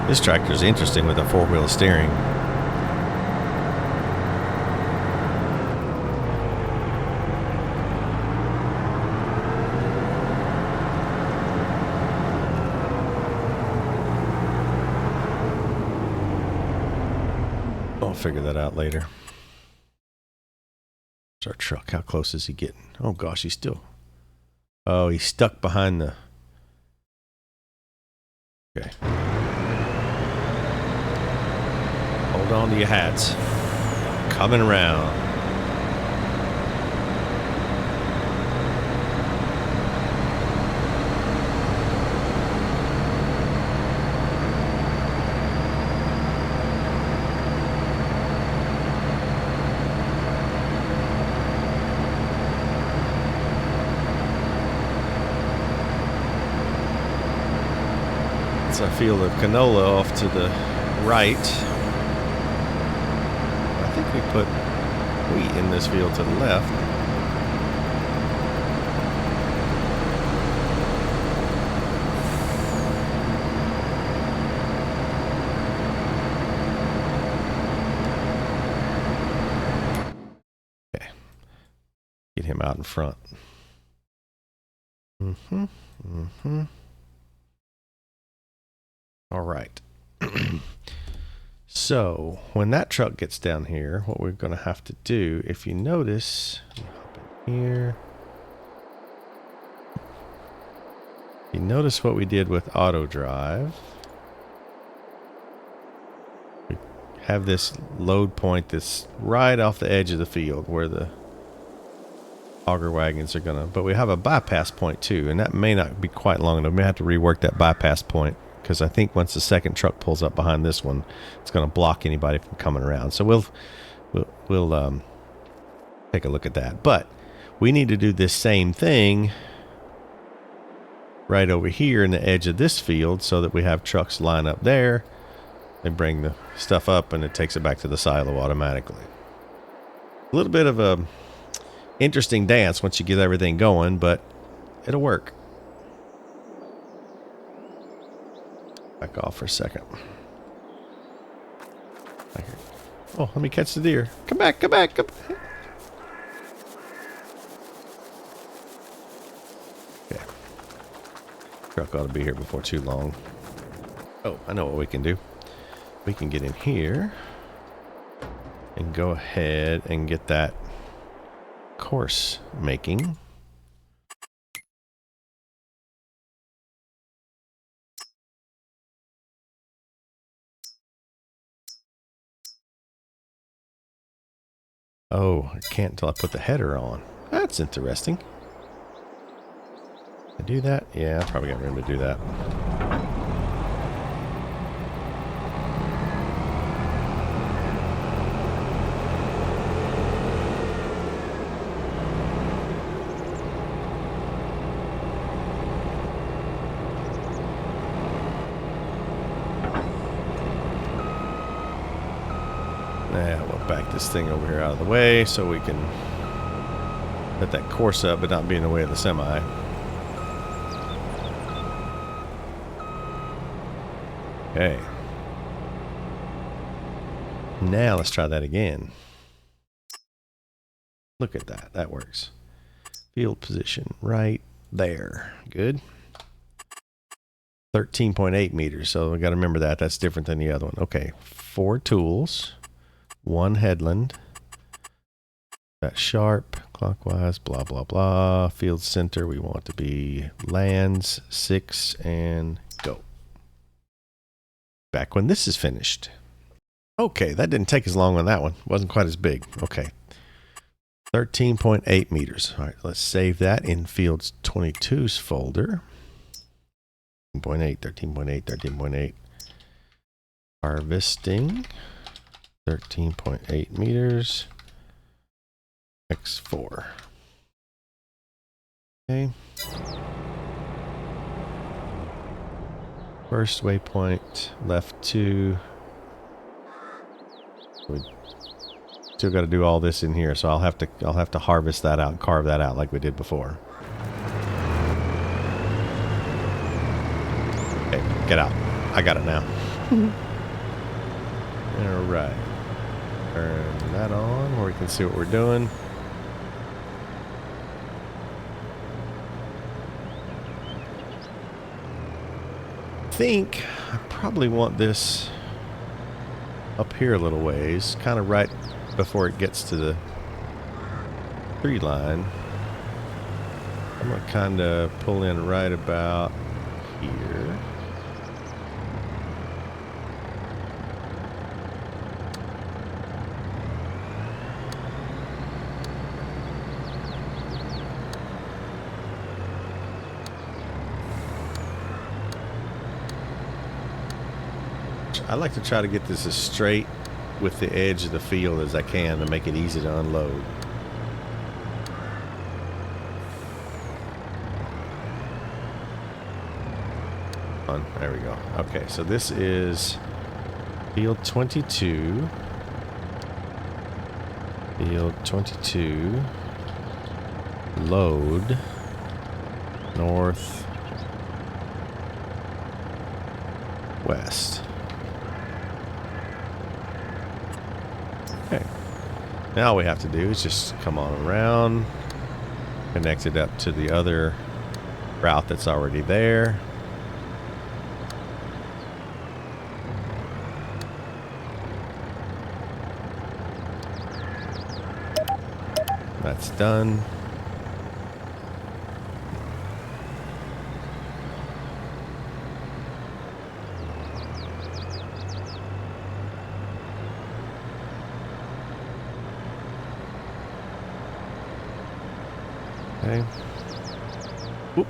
This tractor is interesting with a 4-wheel steering. I'll figure that out later. There's our truck. How close is he getting? Oh gosh, he's still... Oh, he's stuck behind the... Okay. Hold on to your hats. Coming around. It's a field of canola off to the right. I think we put wheat in this field to the left. Okay. Get him out in front. All right. So when that truck gets down here, what we're going to have to do, if you notice, hop in here. You notice what we did with AutoDrive. We have this load point that's right off the edge of the field where the auger wagons are going to, but we have a bypass point too, and that may not be quite long enough. We may have to rework that bypass point, because I think once the second truck pulls up behind this one, it's going to block anybody from coming around. So we'll take a look at that. But we need to do this same thing right over here in the edge of this field so that we have trucks line up there. They bring the stuff up and it takes it back to the silo automatically. A little bit of a interesting dance once you get everything going, but it'll work. Back off for a second. Oh, let me catch the deer. Come back, come back, come back. Okay. Truck ought to be here before too long. Oh, I know what we can do. We can get in here and go ahead and get that course making. Oh, I can't until I put the header on. That's interesting. I do that? Yeah, I probably got room to do that. Yeah, we'll back this thing over here out of the way so we can let that course up but not be in the way of the semi. Okay. Now let's try that again. Look at that. That works. Field position right there. Good. 13.8 meters. So we got to remember that. That's different than the other one. Okay. 4 tools. 1 headland. That's sharp. Clockwise. Blah, blah, blah. Field center. We want to be lands. 6 and go. Back when this is finished. Okay. That didn't take as long on that one. Wasn't quite as big. Okay. 13.8 meters. All right, let's save that in Fields 22's folder. 13.8, 13.8, 13.8. Harvesting. 13.8 meters. X4. Okay. First waypoint, left 2. We still got to do all this in here, so I'll have to harvest that out and carve that out like we did before. Okay, get out. I got it now. All right. Turn that on where we can see what we're doing. I think I probably want this up here a little ways, kind of right before it gets to the tree line. I'm going to kind of pull in right about here. I like to try to get this as straight with the edge of the field as I can to make it easy to unload. There we go. Okay, so this is field 22. Field 22. Load. North. West. Okay. Now all we have to do is just come on around, connect it up to the other route that's already there. That's done. Okay. Oop.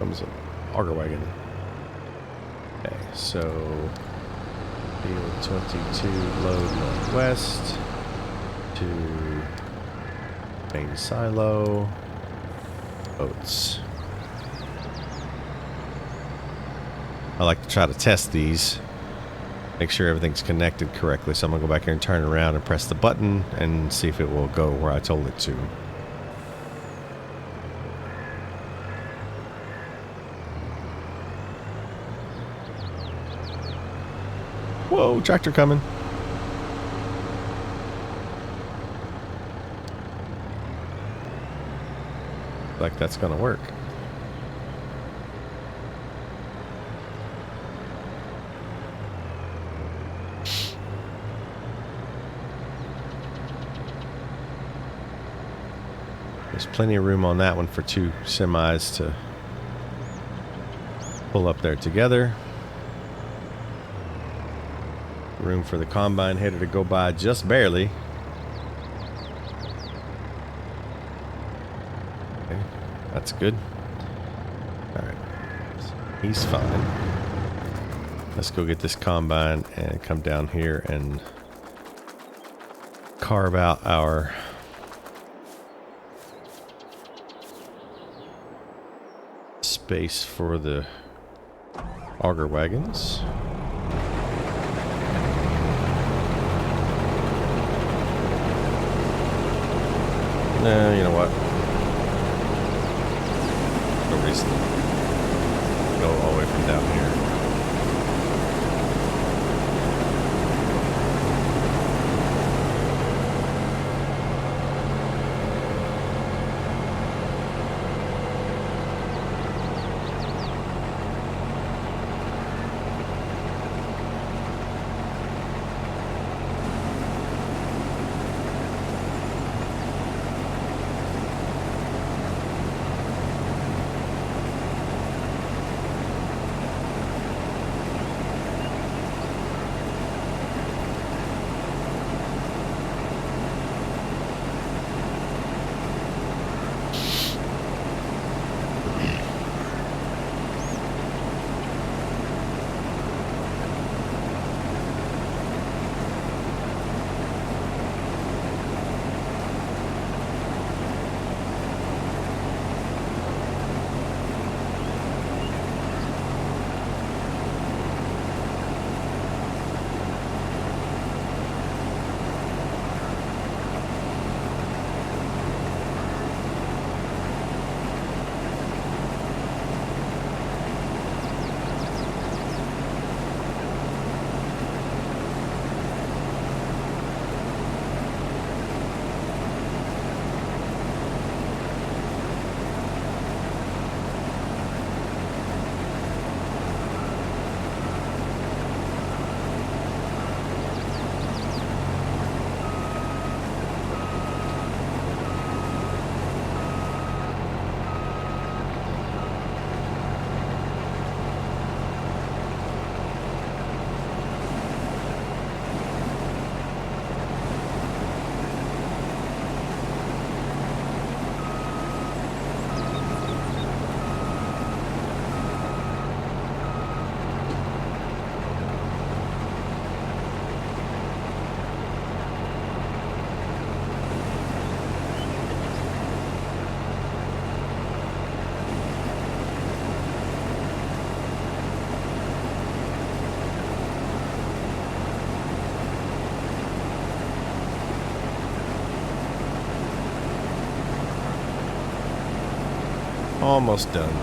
Comes an auger wagon. Okay, so field 22 load northwest to main silo. Oats. I like to try to test these. Make sure everything's connected correctly. So I'm gonna go back here and turn around and press the button and see if it will go where I told it to. Whoa, tractor coming. Like that's gonna work. There's plenty of room on that one for 2 semis to pull up there together. Room for the combine header to go by just barely. That's good. All right. He's fine. Let's go get this combine and come down here and carve out our space for the auger wagons. No, you know what? No reason to go all the way from down here. Almost done.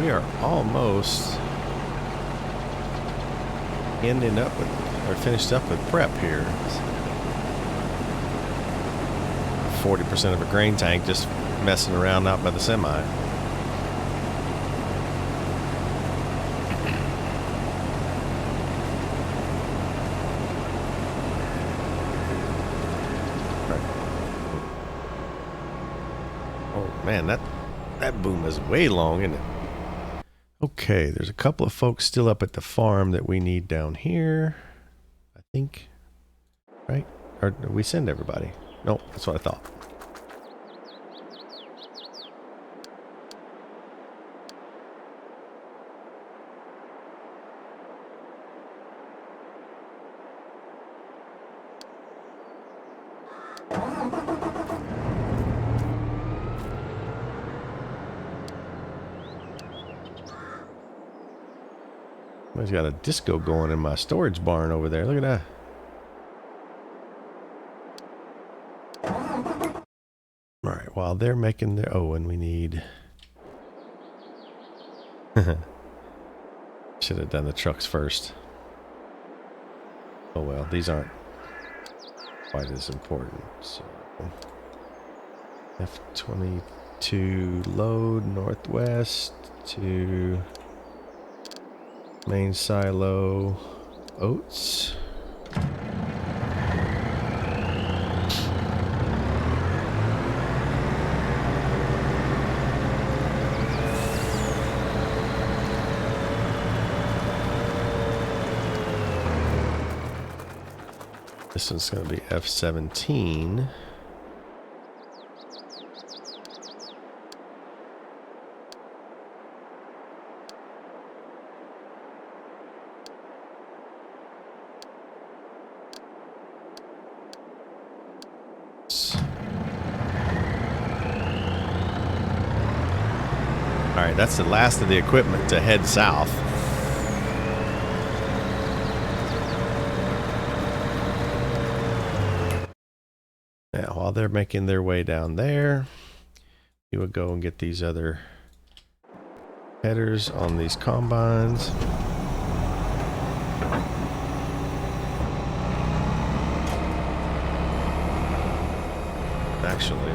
We are almost ending up with, or finished up with prep here. 40% of a grain tank just messing around out by the semi. Man, that boom is way long, isn't it? Okay, there's a couple of folks still up at the farm that we need down here, I think. Right? Or did we send everybody? Nope, that's what I thought. Somebody's got a disco going in my storage barn over there. Look at that. All right, while they're making their... Oh, and we need... Should have done the trucks first. Oh well, these aren't quite as important. So F22 load northwest to main silo oats. This one's going to be F17. Alright, that's the last of the equipment to head south. Now, while they're making their way down there, we will go and get these other headers on these combines. Actually,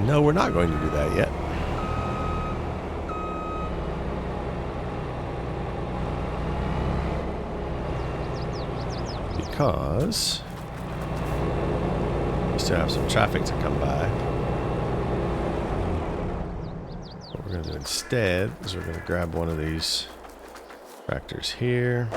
no, we're not going to do that yet. Because we still have some traffic to come by. What we're going to do instead is we're going to grab one of these tractors here.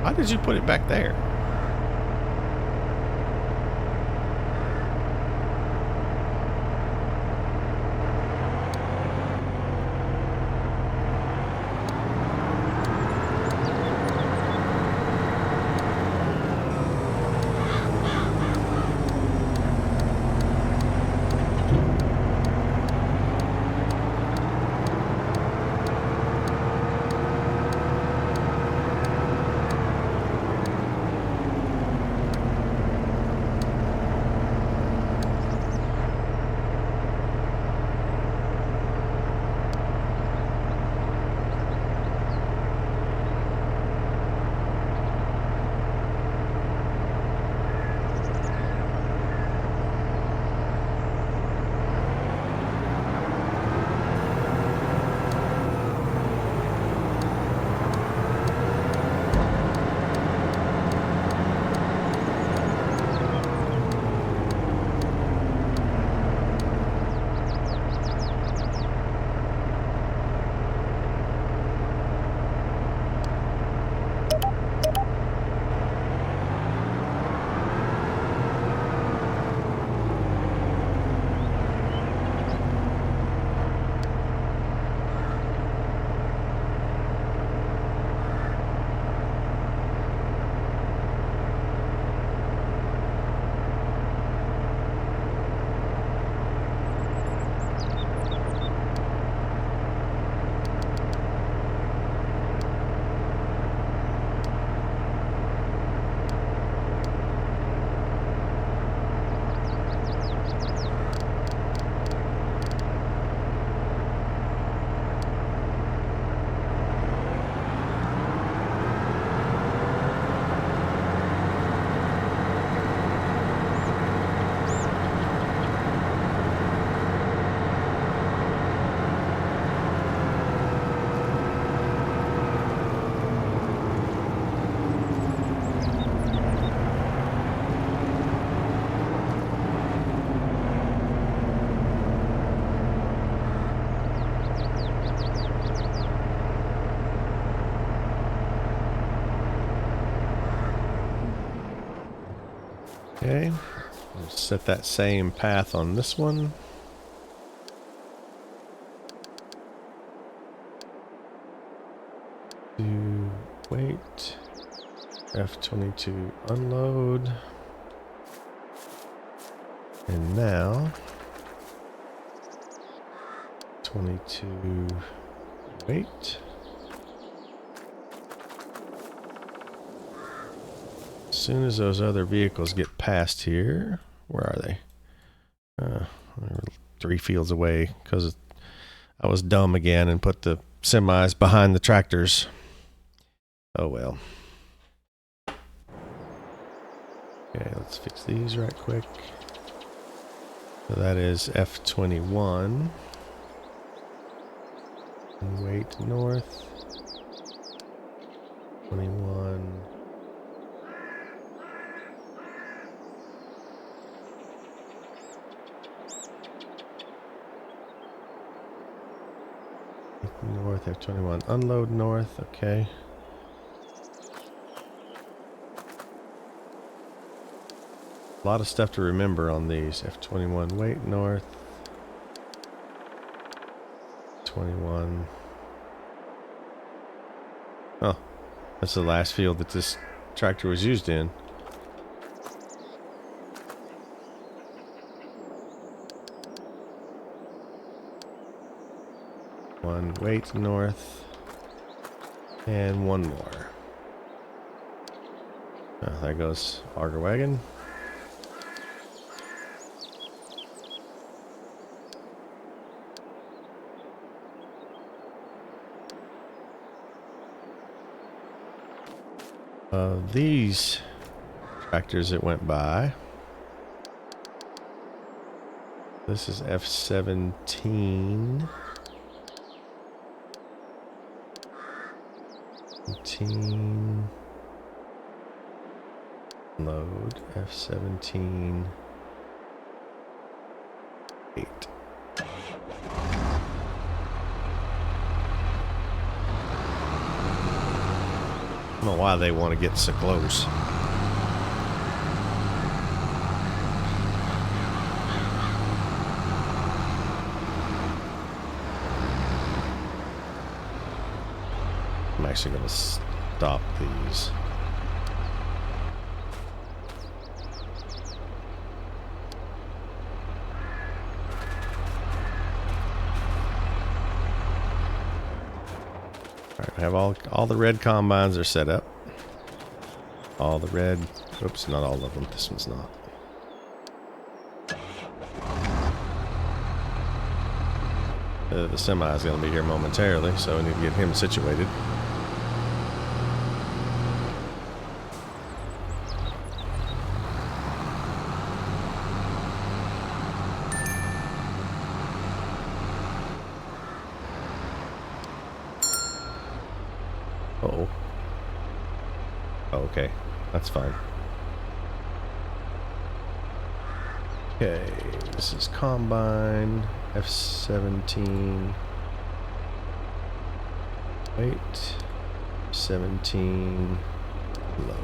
Why did you put it back there? Okay. Set that same path on this one. To wait. F22 unload. And now 22 wait. As soon as those other vehicles get past here, where are they? They were 3 fields away because I was dumb again and put the semis behind the tractors. Oh well. Okay, let's fix these right quick. So that is F21. And wait north. 21. North, F21. Unload north, okay. A lot of stuff to remember on these. F21, wait north. 21. Oh, that's the last field that this tractor was used in. One wait north. And one more. Oh, there goes auger wagon. These tractors that went by. This is F17. 17. Load F17. 8. I don't know why they want to get so close. I'm actually going to stop these. Alright, we have all the red combines are set up. All the red, oops, not all of them, this one's not. The semi is going to be here momentarily, so we need to get him situated. Uh-oh. Oh, okay. That's fine. Okay, this is combine, F17. Wait. 17. Load.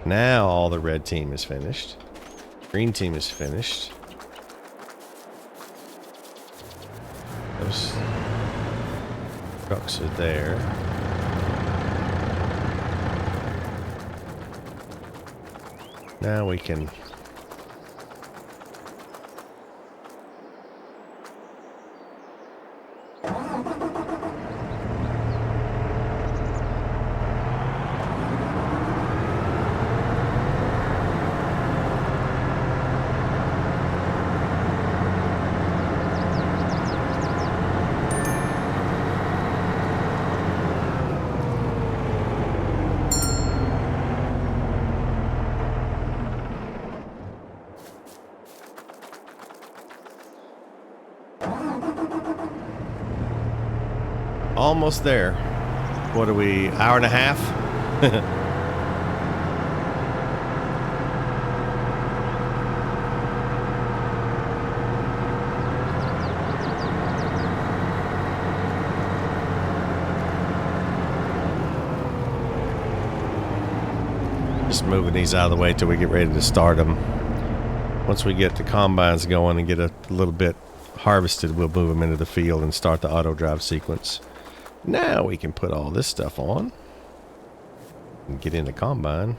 Now all the red team is finished. Green team is finished. Those trucks are there. Now we can almost there. What are we, hour and a half? Just moving these out of the way till we get ready to start them. Once we get the combines going and get a little bit harvested, we'll move them into the field and start the auto drive sequence. Now we can put all this stuff on and get in the combine.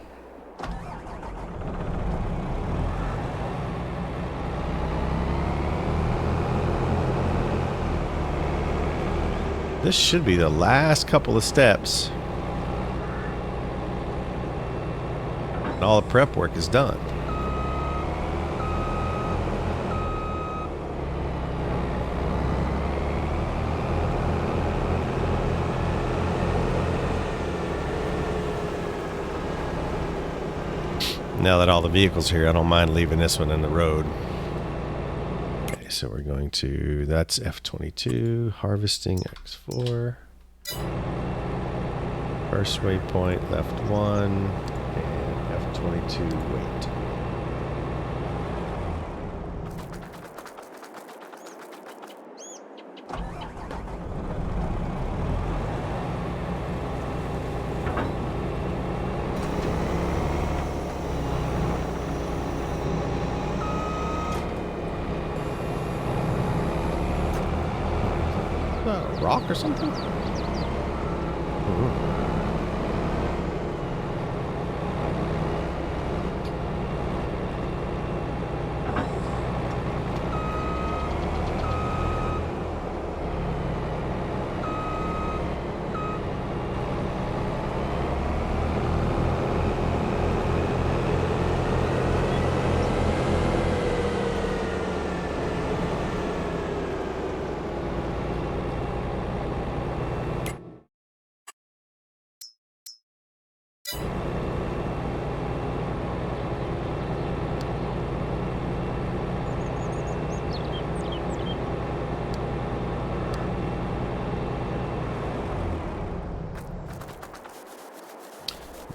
This should be the last couple of steps. And all the prep work is done. Now that all the vehicles are here, I don't mind leaving this one in the road. Okay, so we're going to, that's F22, harvesting X4. First waypoint, left 1, and F22, wait. Rock or something? Ooh.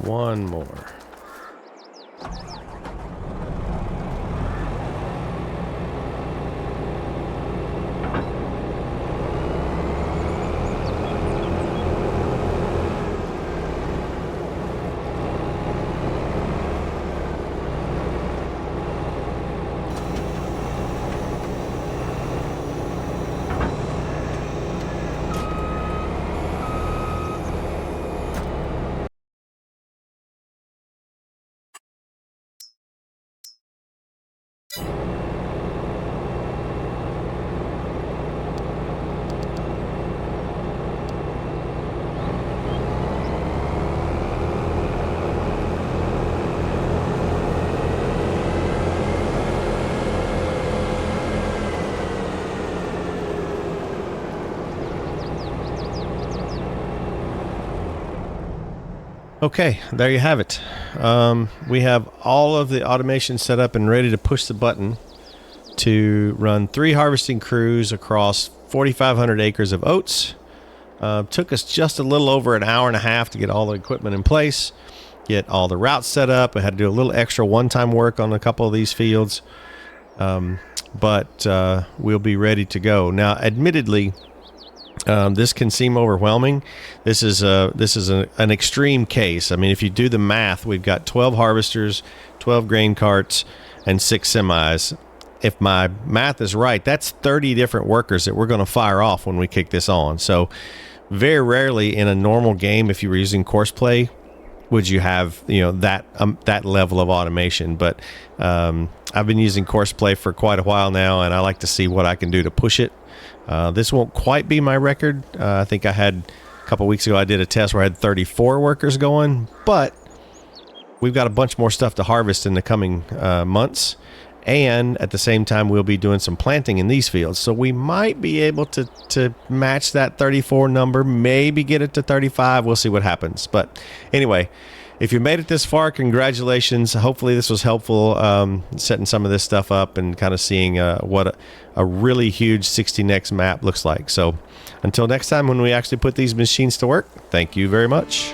One more. Okay, there you have it. We have all of the automation set up and ready to push the button to run 3 harvesting crews across 4,500 acres of oats. Took us just a little over an hour and a half to get all the equipment in place, get all the routes set up. We had to do a little extra one-time work on a couple of these fields, but we'll be ready to go. Now, admittedly, this can seem overwhelming. This is an extreme case. I mean, if you do the math, we've got 12 harvesters, 12 grain carts, and 6 semis. If my math is right, that's 30 different workers that we're going to fire off when we kick this on. So very rarely in a normal game, if you were using CoursePlay, would you have, that level of automation. But I've been using CoursePlay for quite a while now, and I like to see what I can do to push it. This won't quite be my record. I think I had a couple weeks ago, I did a test where I had 34 workers going, but we've got a bunch more stuff to harvest in the coming months. And at the same time, we'll be doing some planting in these fields. So we might be able to match that 34 number, maybe get it to 35. We'll see what happens. But anyway, if you made it this far, congratulations. Hopefully this was helpful, setting some of this stuff up and kind of seeing what a really huge 60nex map looks like. So until next time when we actually put these machines to work, thank you very much.